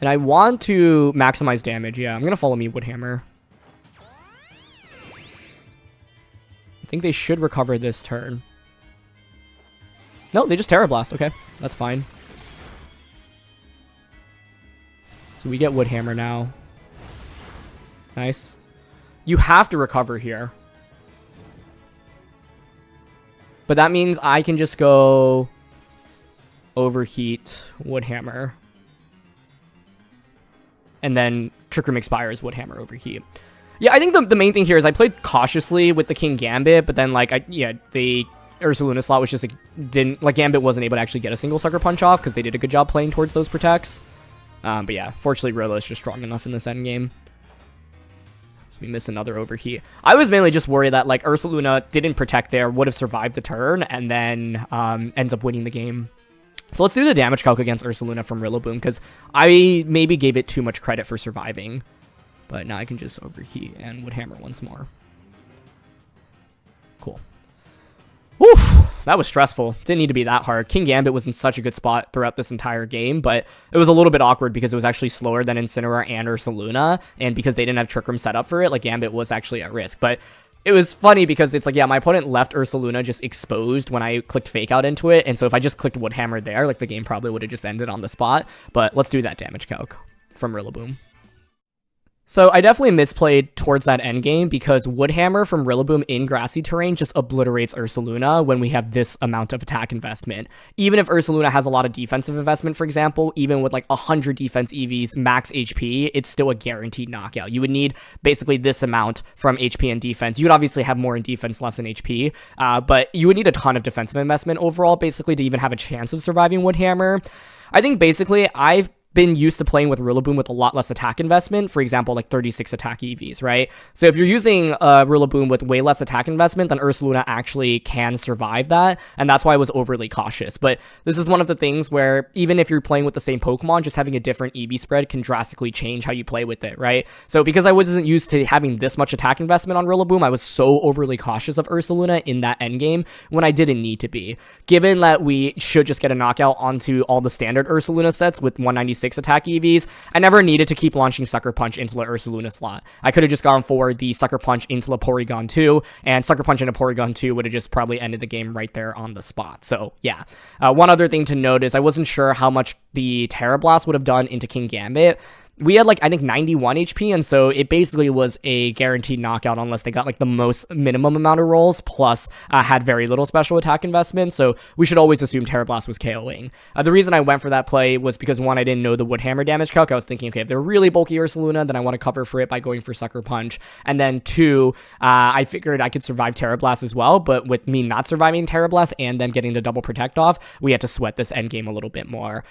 And I want to maximize damage. Yeah, I'm going to Follow Me Woodhammer. I think they should recover this turn. No, they just Terra Blast. Okay, that's fine. So we get Woodhammer now. Nice. You have to recover here. But that means I can just go Overheat, Woodhammer. And then Trick Room expires, Woodhammer, Overheat. Yeah, I think the main thing here is I played cautiously with the King Gambit, but then, like, the Ursaluna slot was just, like, Gambit wasn't able to actually get a single Sucker Punch off because they did a good job playing towards those protects. But yeah, fortunately, Rilla is just strong enough in this endgame. So we miss another Overheat. I was mainly just worried that, like, Ursaluna didn't protect there, would have survived the turn, and then ends up winning the game. So let's do the damage calc against Ursaluna from Rillaboom, because I maybe gave it too much credit for surviving. But now I can just Overheat and Woodhammer once more. Cool. Oof, that was stressful. Didn't need to be that hard. King Gambit was in such a good spot throughout this entire game, but it was a little bit awkward because it was actually slower than Incineroar and Ursaluna, and because they didn't have Trick Room set up for it, like, Gambit was actually at risk. But it was funny because it's like, yeah, my opponent left Ursaluna just exposed when I clicked Fake Out into it, and so if I just clicked Woodhammer there, like, the game probably would have just ended on the spot. But let's do that damage calc from Rillaboom. So I definitely misplayed towards that endgame because Woodhammer from Rillaboom in grassy terrain just obliterates Ursaluna when we have this amount of attack investment. Even if Ursaluna has a lot of defensive investment, for example, even with like 100 defense EVs, max HP, it's still a guaranteed knockout. You would need basically this amount from HP and defense. You would obviously have more in defense, less in HP, but you would need a ton of defensive investment overall, basically, to even have a chance of surviving Woodhammer. I think basically I've been used to playing with Rillaboom with a lot less attack investment, for example, like 36 attack EVs, right? So if you're using Rillaboom with way less attack investment, then Ursaluna actually can survive that, and that's why I was overly cautious. But this is one of the things where even if you're playing with the same Pokemon, just having a different EV spread can drastically change how you play with it, right? So because I wasn't used to having this much attack investment on Rillaboom, I was so overly cautious of Ursaluna in that endgame when I didn't need to be. Given that we should just get a knockout onto all the standard Ursaluna sets with 196 attack EVs, I never needed to keep launching Sucker Punch into the Ursaluna slot. I could have just gone for the Sucker Punch into the Porygon 2, and Sucker Punch into Porygon 2 would have just probably ended the game right there on the spot. So yeah. One other thing to note is I wasn't sure how much the Terra Blast would have done into King Gambit. We had, like, I think 91 HP, and so it basically was a guaranteed knockout unless they got, like, the most minimum amount of rolls, plus had very little special attack investment, so we should always assume Terra Blast was KOing. The reason I went for that play was because, one, I didn't know the Woodhammer damage calc. I was thinking, okay, if they're really bulky Ursaluna, then I want to cover for it by going for Sucker Punch, and then 2, I figured I could survive Terra Blast as well, but with me not surviving Terra Blast and them getting the double protect off, we had to sweat this endgame a little bit more.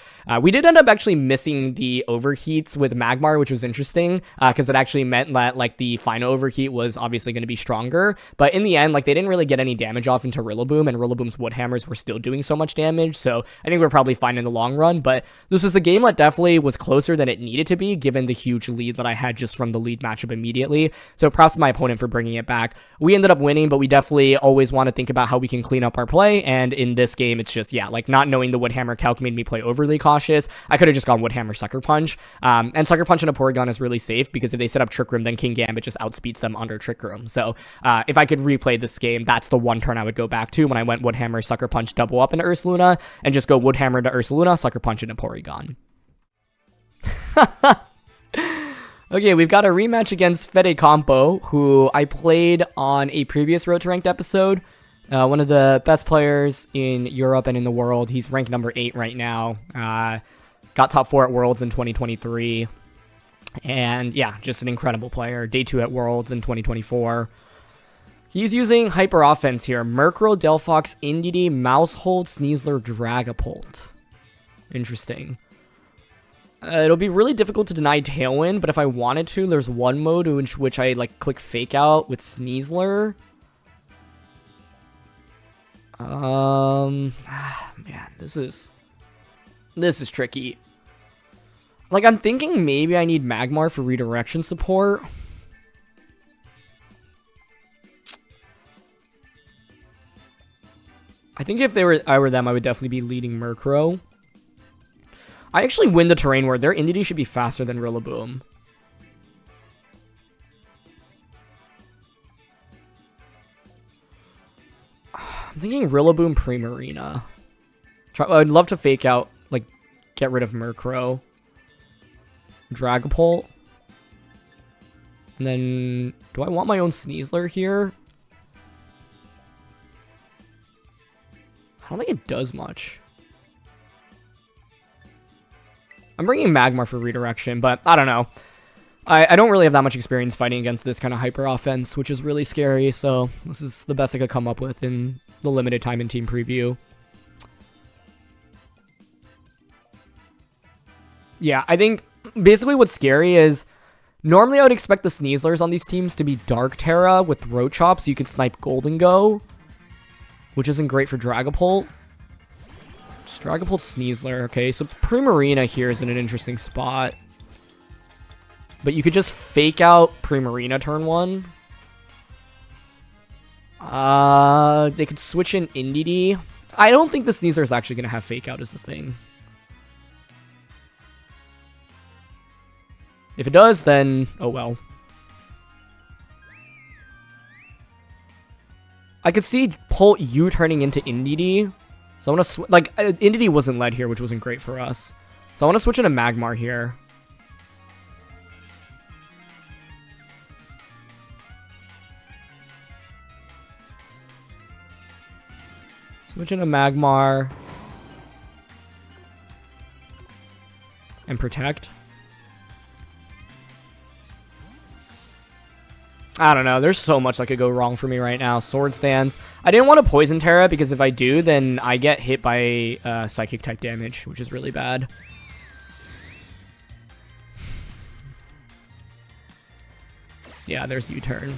We did end up actually missing the overheats with with Magmar, which was interesting because it actually meant that like the final overheat was obviously going to be stronger. But in the end, like they didn't really get any damage off into Rillaboom, and Rillaboom's wood hammers were still doing so much damage. So I think we're probably fine in the long run. But this was a game that definitely was closer than it needed to be, given the huge lead that I had just from the lead matchup immediately. So props to my opponent for bringing it back. We ended up winning, but we definitely always want to think about how we can clean up our play. And in this game, it's just, yeah, like not knowing the wood hammer calc made me play overly cautious. I could have just gone wood hammer sucker punch. And sucker punch into Porygon is really safe because if they set up Trick Room, then King Gambit just outspeeds them under Trick Room. So if I could replay this game, that's the one turn I would go back to when I went wood hammer sucker punch double up into Ursaluna and just go wood hammer to Ursaluna, sucker punch into Porygon. Okay, we've got a rematch against Fede Campo, who I played on a previous Road to Ranked episode. One of the best players in Europe and in the world. He's ranked number 8 right now. Got top 4 at Worlds in 2023. And yeah, just an incredible player. Day 2 at Worlds in 2024. He's using Hyper Offense here. Murkrow, Delphox, Indeedee, Mousehold, Sneasler, Dragapult. Interesting. It'll be really difficult to deny Tailwind, but if I wanted to, there's one mode in which I like click Fake Out with Sneasler. Man, this is tricky. Like, I'm thinking maybe I need Magmar for redirection support. I think if I were them, I would definitely be leading Murkrow. I actually win the terrain where their Indeedee should be faster than Rillaboom. I'm thinking Rillaboom Primarina. I'd love to fake out, like, get rid of Murkrow. Dragapult. And then, do I want my own Sneasler here? I don't think it does much. I'm bringing Magmar for redirection, but I don't know. I don't really have that much experience fighting against this kind of hyper offense, which is really scary, so this is the best I could come up with in the limited time in team preview. Yeah, I think basically what's scary is normally I would expect the Sneaslers on these teams to be Dark Terra with Throat Chop so you can snipe Golden Go, which isn't great for Dragapult. Dragapult Sneasler. Okay, so Primarina here is in an interesting spot. But you could just fake out Primarina turn 1. They could switch in Indeedee. I don't think the Sneasler is actually going to have fake out is the thing. If it does, then oh well. I could see Pult U turning into Indeedee. So I want to like Indeedee wasn't led here, which wasn't great for us. So I want to switch into Magmar here. Switch into Magmar and protect. I don't know. There's so much that could go wrong for me right now. Sword Stance. I didn't want to Poison Terra because if I do, then I get hit by Psychic type damage, which is really bad. Yeah, there's U-turn.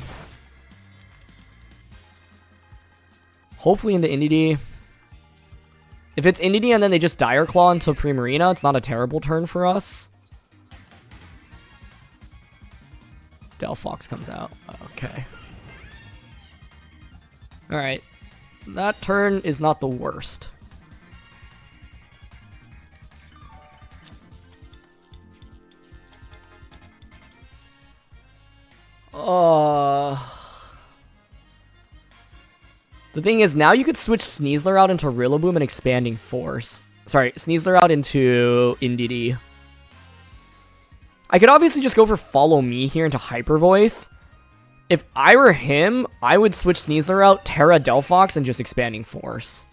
Hopefully into Indeedee. If it's Indeedee and then they just Dire Claw into Primarina, it's not a terrible turn for us. Delphox comes out. Okay. Alright. That turn is not the worst. The thing is, now you could switch Sneasler out into Rillaboom and Expanding Force. Sorry, Sneasler out into Indeedee. I could obviously just go for Follow Me here into Hyper Voice. If I were him, I would switch Sneasler out, Terra Delphox, and just Expanding Force.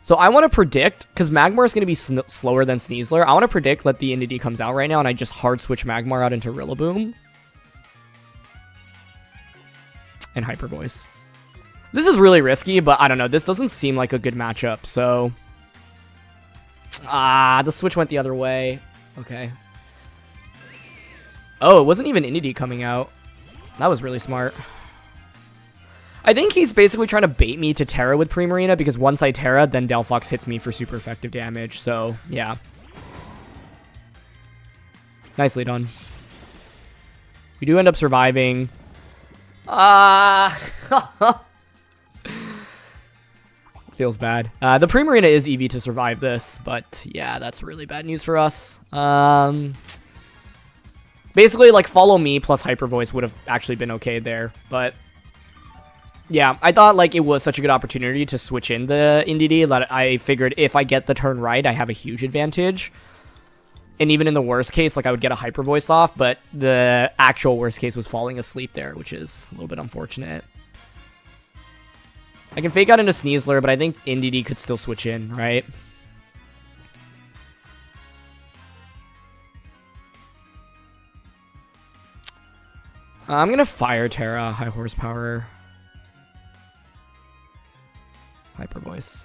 So I want to predict, because Magmar is going to be slower than Sneasler, I want to predict that the Indeedee comes out right now, and I just hard switch Magmar out into Rillaboom. And Hyper Voice. This is really risky, but I don't know. This doesn't seem like a good matchup, so... the switch went the other way. Okay. Oh, it wasn't even Indy coming out. That was really smart. I think he's basically trying to bait me to Terra with Primarina, because once I Terra, then Delphox hits me for super effective damage. So, yeah. Nicely done. We do end up surviving. Feels bad. The Primarina is EV to survive this, but yeah, that's really bad news for us. Basically, like, Follow Me plus Hyper Voice would have actually been okay there, but yeah, I thought, like, it was such a good opportunity to switch in the NDD that I figured if I get the turn right, I have a huge advantage. And even in the worst case, like, I would get a Hyper Voice off, but the actual worst case was falling asleep there, which is a little bit unfortunate. I can fake out into Sneasler, but I think NDD could still switch in, right? I'm going to Fire Terra, High Horsepower. Hyper Voice.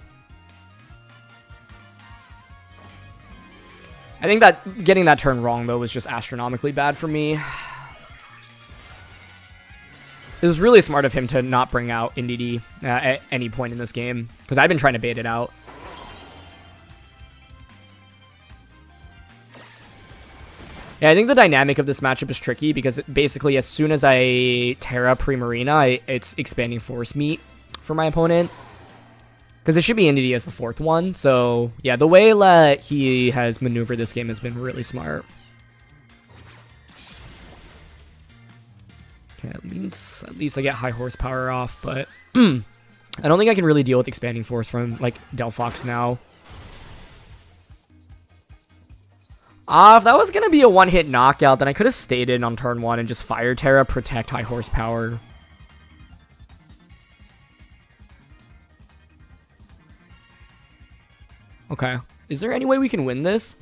I think that getting that turn wrong, though, was just astronomically bad for me. It was really smart of him to not bring out NDD at any point in this game, because I've been trying to bait it out. Yeah, I think the dynamic of this matchup is tricky, because basically as soon as I Terra Primarina, it's Expanding Force meat for my opponent. Because it should be NDD as the fourth one. So, yeah, the way that he has maneuvered this game has been really smart. Okay, at least I get High Horsepower off, but I don't think I can really deal with Expanding Force from, like, Delphox now. If that was going to be a one-hit knockout, then I could have stayed in on turn 1 and just Fire Terra, protect High Horsepower. Okay. Is there any way we can win this?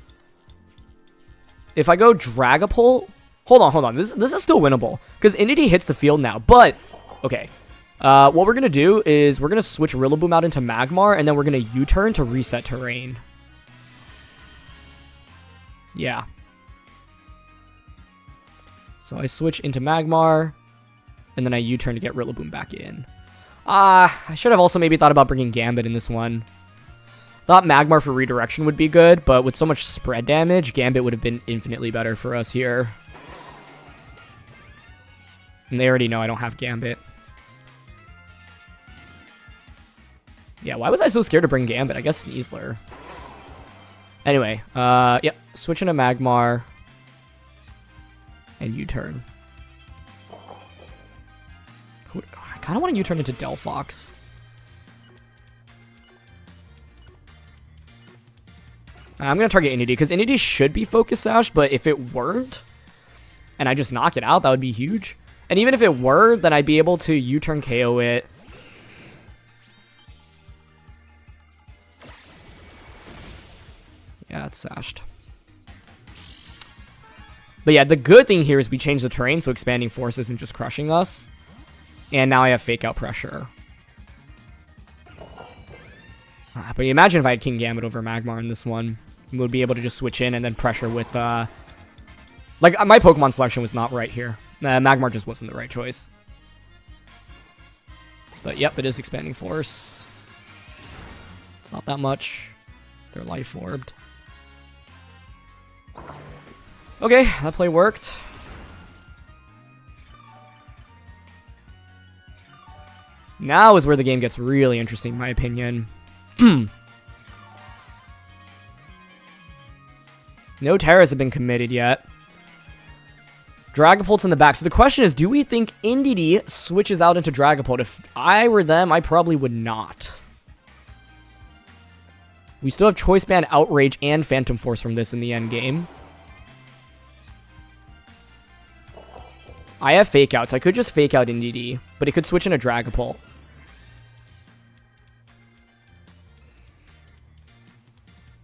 If I go Dragapult... Hold on. This is still winnable. Because NDD hits the field now. But, okay. What we're going to do is we're going to switch Rillaboom out into Magmar. And then we're going to U-turn to reset terrain. Yeah. So I switch into Magmar. And then I U-turn to get Rillaboom back in. I should have also maybe thought about bringing Gambit in this one. Thought Magmar for redirection would be good, but with so much spread damage, Gambit would have been infinitely better for us here. And they already know I don't have Gambit. Yeah, why was I so scared to bring Gambit? I guess Sneasler. Anyway, yep, switching to Magmar. And U-turn. I kind of want to U-turn into Delphox. I'm going to target NDD, because NDD should be Focus Sash, but if it weren't, and I just knock it out, that would be huge. And even if it were, then I'd be able to U-turn KO it. Yeah, it's sashed. But yeah, the good thing here is we changed the terrain, so Expanding Force isn't just crushing us. And now I have Fake Out Pressure. But imagine if I had King Gambit over Magmar in this one. We would be able to just switch in and then pressure with... Like, my Pokemon selection was not right here. Magmar just wasn't the right choice. But yep, it is Expanding Force. It's not that much. They're Life Orbed. Okay, that play worked. Now is where the game gets really interesting, in my opinion. No Terras have been committed yet. Dragapult's in the back. So the question is, do we think NDD switches out into Dragapult? If I were them, I probably would not. We still have Choice Band, Outrage, and Phantom Force from this in the end game. I have Fake Out, so I could just Fake Out NDD, but it could switch into Dragapult.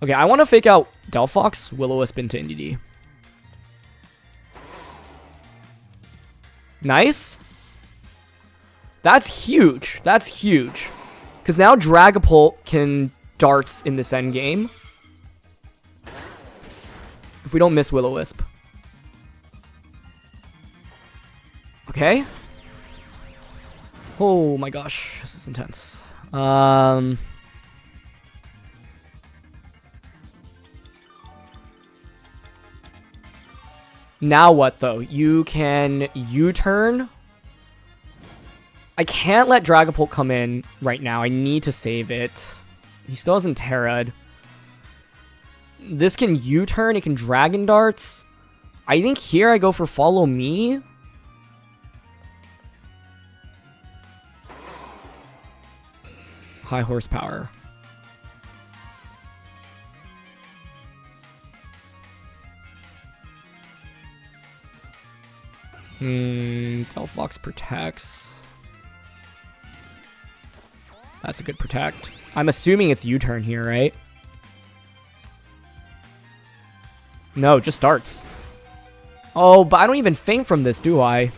Okay, I want to Fake Out Delphox, Will-O-Wisp into NDD. Nice. That's huge. That's huge. Because now Dragapult can darts in this end game. If we don't miss Will-O-Wisp. Okay. Oh my gosh, this is intense. Now what, though? You can U-turn. I can't let Dragapult come in right now. I need to save it. He still hasn't Terra'd. This can U-turn. It can Dragon Darts. I think here I go for Follow Me. High horsepower. Delphox protects. That's a good protect. I'm assuming it's U-turn here, right? No, just darts. Oh, but I don't even faint from this, do I?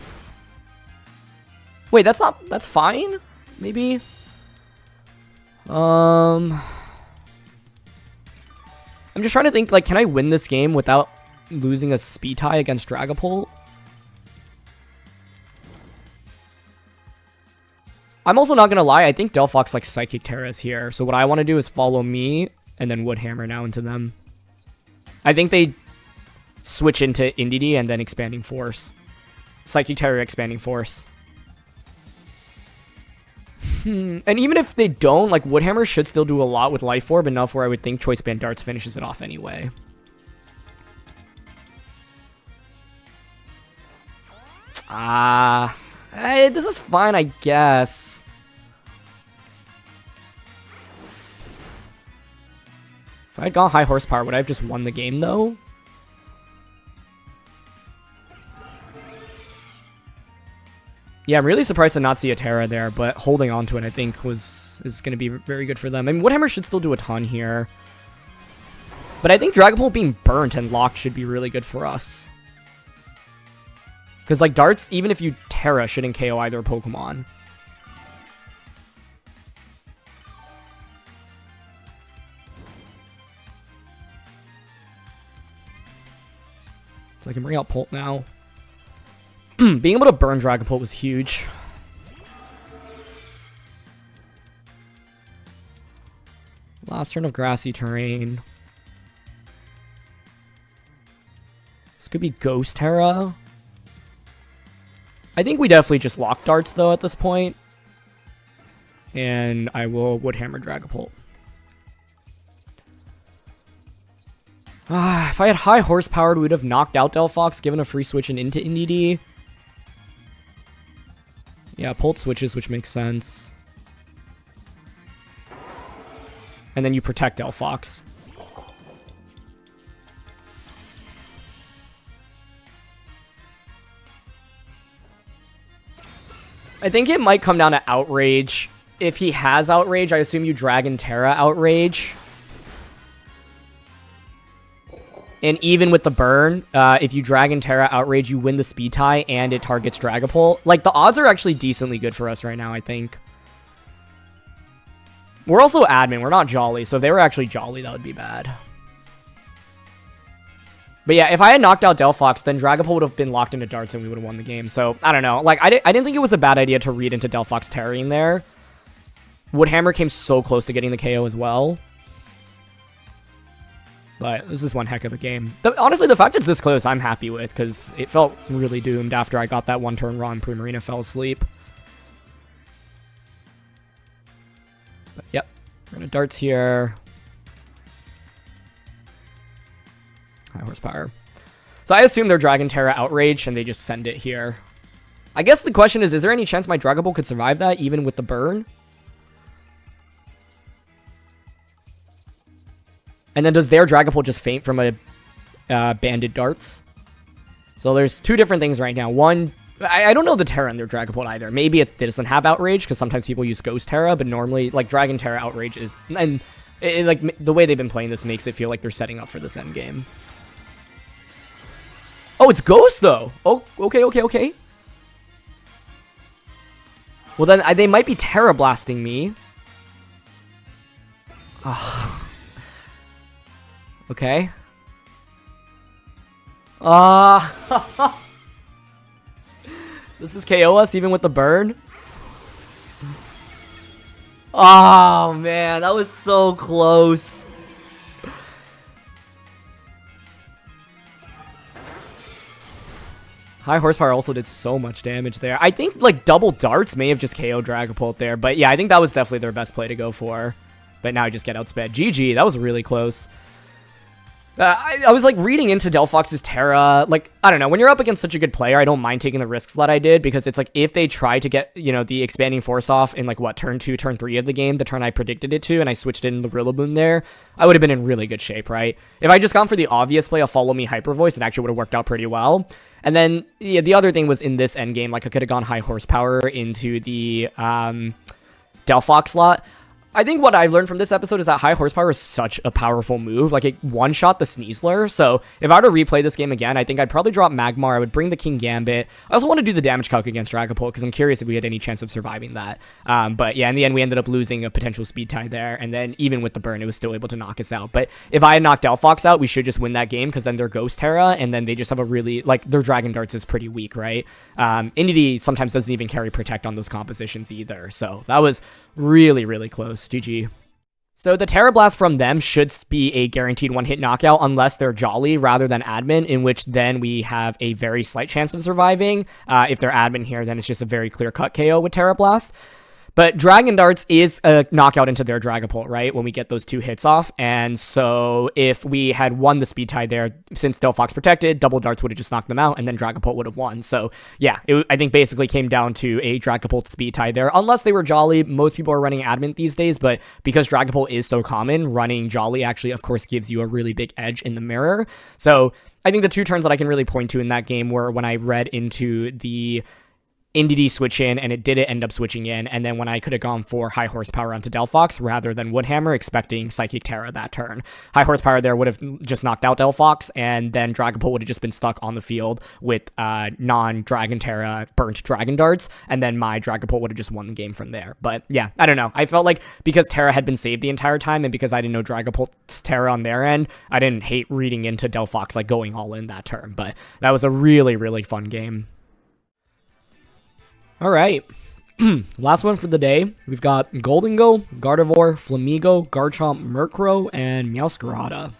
Wait, that's not... That's fine? Maybe? I'm just trying to think, like, can I win this game without losing a speed tie against Dragapult? I'm also not gonna lie, I think Delphox like Psychic Terras here. So what I want to do is Follow Me and then Woodhammer now into them. I think they switch into Indeedee and then Expanding Force. Psychic Terra, Expanding Force. And even if they don't, like Woodhammer should still do a lot with Life Orb, enough where I would think Choice Band Darts finishes it off anyway. This is fine, I guess. If I had gone high horsepower, would I have just won the game, though? Yeah, I'm really surprised to not see a Terra there, but holding on to it, I think, is going to be very good for them. I mean, Woodhammer should still do a ton here. But I think Dragapult being burnt and locked should be really good for us. Because, like, darts, even if you Terra, shouldn't KO either Pokemon. So I can bring out Pult now. Being able to burn Dragapult was huge. Last turn of Grassy Terrain. This could be Ghost Terra. I think we definitely just lock darts, though, at this point. And I will Woodhammer Dragapult. If I had high horsepower, we would have knocked out Delphox, given a free switch and into Indeedee. Yeah, Pult switches, which makes sense. And then you protect Delphox. I think it might come down to Outrage. If he has Outrage, I assume you Dragon Terra Outrage. And even with the burn, if you Dragon Terra Outrage, you win the speed tie and it targets Dragapult. Like, the odds are actually decently good for us right now, I think. We're also admin. We're not Jolly, so if they were actually Jolly, that would be bad. But yeah, if I had knocked out Delphox, then Dragapult would have been locked into darts and we would have won the game. So, I don't know. Like, I didn't think it was a bad idea to read into Delphox Terraing there. Woodhammer came so close to getting the KO as well. But this is one heck of a game. Honestly, the fact it's this close, I'm happy with, because it felt really doomed after I got that one-turn raw and Primarina fell asleep. But, yep, we're going to darts here. High horsepower. So I assume they're Dragon Terra Outrage, and they just send it here. I guess the question is there any chance my Dragapult could survive that, even with the burn? And then does their Dragapult just faint from a banded darts? So there's two different things right now. One, I don't know the Terra in their Dragapult either. Maybe it doesn't have Outrage, because sometimes people use Ghost Terra, but normally, like, Dragon Terra Outrage is... And like, the way they've been playing this makes it feel like they're setting up for this end game. Oh, it's Ghost, though! Oh, okay. Well, then they might be Terra Blasting me. Oh. Okay. Does this KO us even with the burn? Oh, man. That was so close. High horsepower also did so much damage there. I think, like, double darts may have just KO'd Dragapult there. But, yeah, I think that was definitely their best play to go for. But now I just get outsped. GG. That was really close. I was, like, reading into Delphox's Terra. Like, I don't know. When you're up against such a good player, I don't mind taking the risks that I did. Because it's, like, if they try to get, you know, the expanding force off in, like, what, turn 2, turn 3 of the game, the turn I predicted it to, and I switched in the Rillaboom there, I would have been in really good shape, right? If I just gone for the obvious play of Follow Me Hyper Voice, it actually would have worked out pretty well. And then, yeah, the other thing was in this endgame, like, I could have gone high horsepower into the Delphox slot. I think what I've learned from this episode is that high horsepower is such a powerful move. Like, it one-shot the Sneasler. So, if I were to replay this game again, I think I'd probably drop Magmar. I would bring the King Gambit. I also want to do the damage calc against Dragapult because I'm curious if we had any chance of surviving that. But, yeah, in the end, we ended up losing a potential speed tie there. And then, even with the burn, it was still able to knock us out. But if I had knocked Delphox out, we should just win that game because then they're Ghost Terra. And then they just have a really, like, their Dragon Darts is pretty weak, right? Inity sometimes doesn't even carry Protect on those compositions either. So, that was really, really close. GG. So the Terra Blast from them should be a guaranteed one-hit knockout unless they're Jolly rather than Admin, in which then we have a very slight chance of surviving. If they're Admin here, then it's just a very clear-cut KO with Terra Blast. But Dragon Darts is a knockout into their Dragapult, right? When we get those 2 hits off. And so if we had won the speed tie there, since Delphox protected, double darts would have just knocked them out, and then Dragapult would have won. So yeah, I think basically came down to a Dragapult speed tie there. Unless they were Jolly, most people are running Adamant these days, but because Dragapult is so common, running Jolly actually, of course, gives you a really big edge in the mirror. So I think the 2 turns that I can really point to in that game were when I read into the NDD switch in, and it didn't end up switching in, and then when I could have gone for high horsepower onto Delphox rather than Woodhammer, expecting Psychic Terra that turn. High horsepower there would have just knocked out Delphox, and then Dragapult would have just been stuck on the field with non-Dragon Terra burnt Dragon Darts, and then my Dragapult would have just won the game from there. But yeah, I don't know. I felt like because Terra had been saved the entire time, and because I didn't know Dragapult's Terra on their end, I didn't hate reading into Delphox, like going all in that turn. But that was a really, really fun game. All right, last one for the day. We've got Goldengo, Gardevoir, Flamigo, Garchomp, Murkrow, and Meowscarada.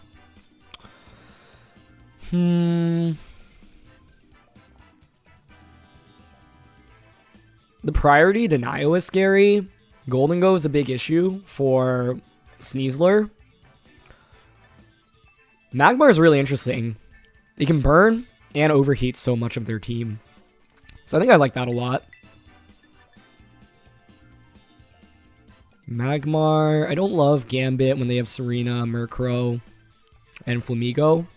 The priority to Nio is scary. Goldengo is a big issue for Sneasler. Magmar is really interesting. They can burn and overheat so much of their team. So I think I like that a lot. Magmar. I don't love Gambit when they have Serena, Murkrow, and Flamigo.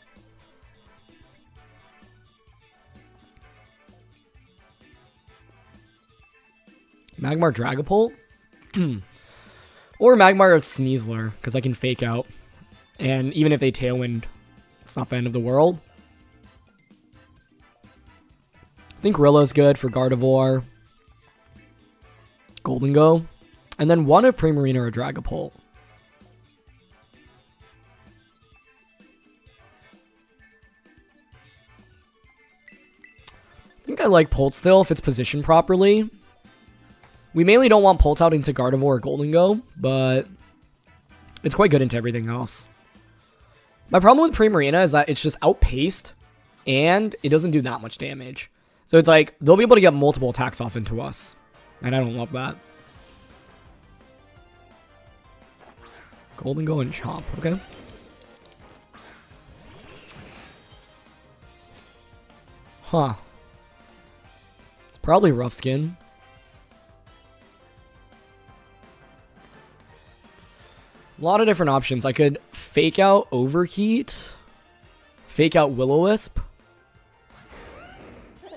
Magmar Dragapult? Or Magmar Sneasler, because I can fake out. And even if they Tailwind, it's not the end of the world. I think Rilla's good for Gardevoir. Goldengo. And then one of Primarina or Dragapult. I think I like Pult still if it's positioned properly. We mainly don't want Pult out into Gardevoir or Goldengo, but it's quite good into everything else. My problem with Primarina is that it's just outpaced, and it doesn't do that much damage. So it's like, they'll be able to get multiple attacks off into us, and I don't love that. Goldengo and Chomp, okay. Huh. It's probably Rough Skin. A lot of different options. I could fake out Overheat. Fake out Will-O-Wisp. I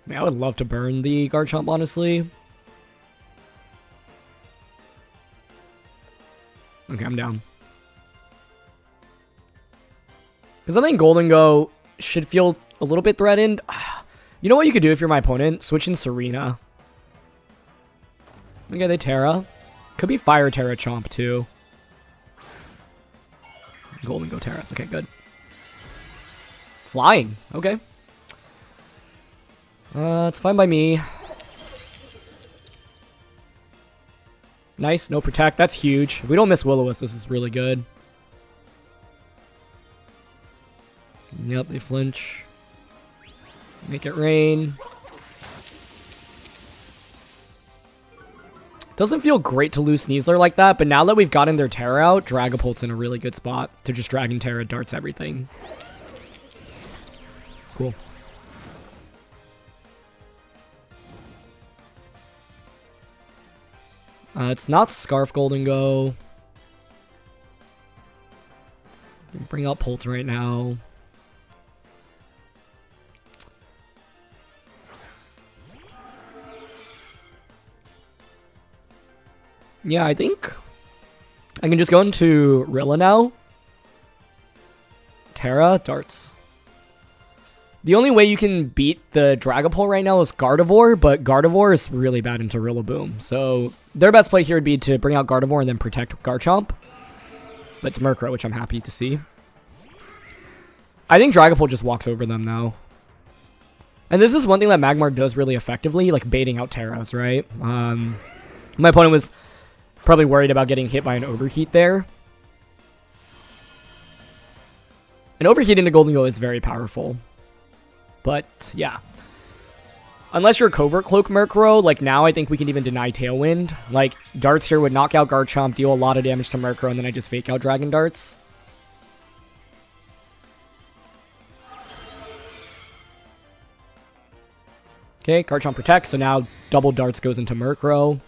mean, I would love to burn the Garchomp, honestly. Okay, I'm down. Because I think Goldengo should feel a little bit threatened. You know what you could do if you're my opponent? Switch in Serena. Okay, they Terra. Could be Fire Terra Chomp, too. Goldengo Terras. Okay, good. Flying. Okay. It's fine by me. Nice, no protect. That's huge. If we don't miss Will-O-Wisp, this is really good. Yep, they flinch. Make it rain. Doesn't feel great to lose Sneasler like that, but now that we've gotten their Terra out, Dragapult's in a really good spot to just Dragon Terra darts everything. Cool. It's not Scarf Golden Go. Bring out Pult right now. Yeah, I think I can just go into Rilla now. Terra, darts. The only way you can beat the Dragapult right now is Gardevoir, but Gardevoir is really bad into Rillaboom. So their best play here would be to bring out Gardevoir and then protect Garchomp. But it's Murkrow, which I'm happy to see. I think Dragapult just walks over them now. And this is one thing that Magmar does really effectively, like baiting out Terras, right? My opponent was probably worried about getting hit by an Overheat there. An Overheat into Golden Go is very powerful. But, yeah. Unless you're Covert Cloak Murkrow, like now I think we can even deny Tailwind. Like, Darts here would knock out Garchomp, deal a lot of damage to Murkrow, and then I just fake out Dragon Darts. Okay, Garchomp protects, so now double Darts goes into Murkrow.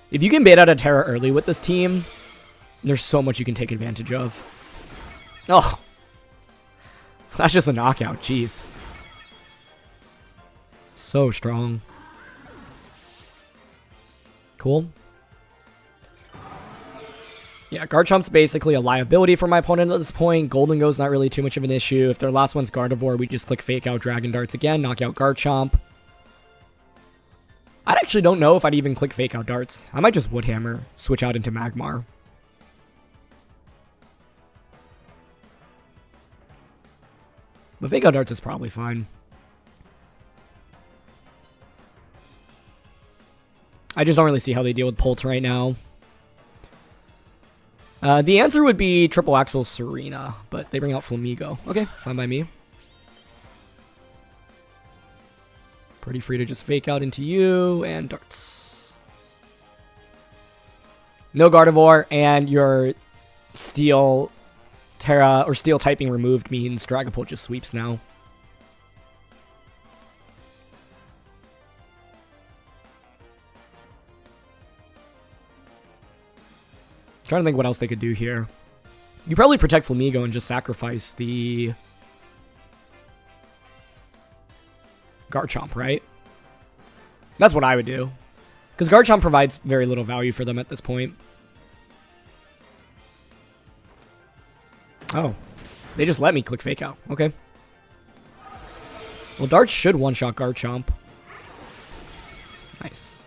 If you can bait out a Terra early with this team, there's so much you can take advantage of. Oh. That's just a knockout, jeez. So strong. Cool. Yeah, Garchomp's basically a liability for my opponent at this point. Golden Go's not really too much of an issue. If their last one's Gardevoir, we just click fake out Dragon Darts again, knock out Garchomp. I actually don't know if I'd even click fake out Darts. I might just Woodhammer, switch out into Magmar. But fake out Darts is probably fine. I just don't really see how they deal with Pult right now. The answer would be Triple Axel Serena, but they bring out Flamigo. Okay, fine by me. Pretty free to just fake out into you, and Darts. No Gardevoir, and your Steel Terra, or Steel typing removed means Dragapult just sweeps now. Trying to think what else they could do here. You probably protect Flamigo and just sacrifice the Garchomp, right? That's what I would do. Because Garchomp provides very little value for them at this point. Oh. They just let me click fake out. Okay. Well, Darts should one-shot Garchomp. Nice.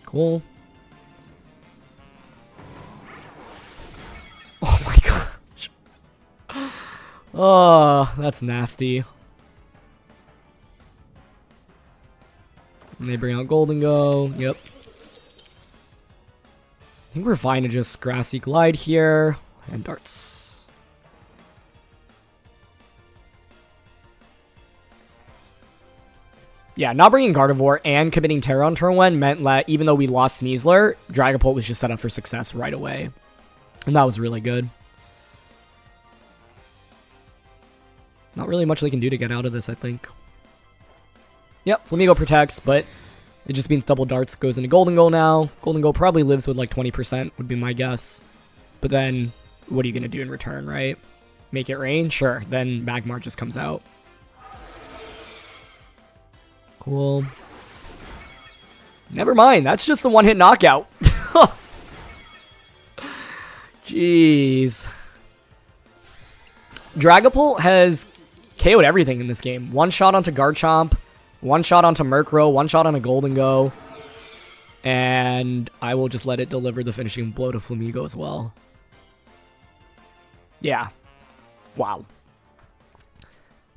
Cool. Oh my gosh. Oh, that's nasty. And they bring out Golden Go. Yep. I think we're fine to just Grassy Glide here. And Darts. Yeah, not bringing Gardevoir and committing Terra on turn 1 meant that even though we lost Sneasler, Dragapult was just set up for success right away. And that was really good. Not really much they can do to get out of this, I think. Yep, Flamigo protects, but it just means double Darts goes into Golden Goal now. Golden Goal probably lives with like 20%, would be my guess. But then, what are you going to do in return, right? Make it rain? Sure. Then Magmar just comes out. Cool. Never mind, that's just a one-hit knockout. Jeez. Dragapult has KO'd everything in this game. One shot onto Garchomp, one shot onto Murkrow, one shot on a Golden Go. And I will just let it deliver the finishing blow to Flamigo as well. Yeah. Wow.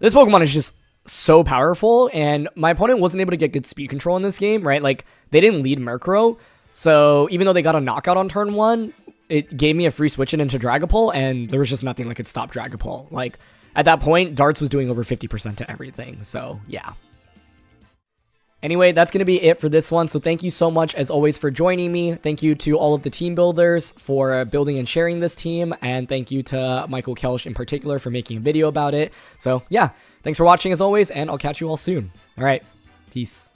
This Pokemon is just so powerful, and my opponent wasn't able to get good speed control in this game, right? Like, they didn't lead Murkrow, so even though they got a knockout on turn 1, it gave me a free switch into Dragapult, and there was just nothing that could stop Dragapult. Like, at that point, Darts was doing over 50% to everything, so yeah. Anyway, that's going to be it for this one, so thank you so much, as always, for joining me. Thank you to all of the team builders for building and sharing this team, and thank you to Michael Kelsch in particular for making a video about it. So, yeah, thanks for watching, as always, and I'll catch you all soon. All right, peace.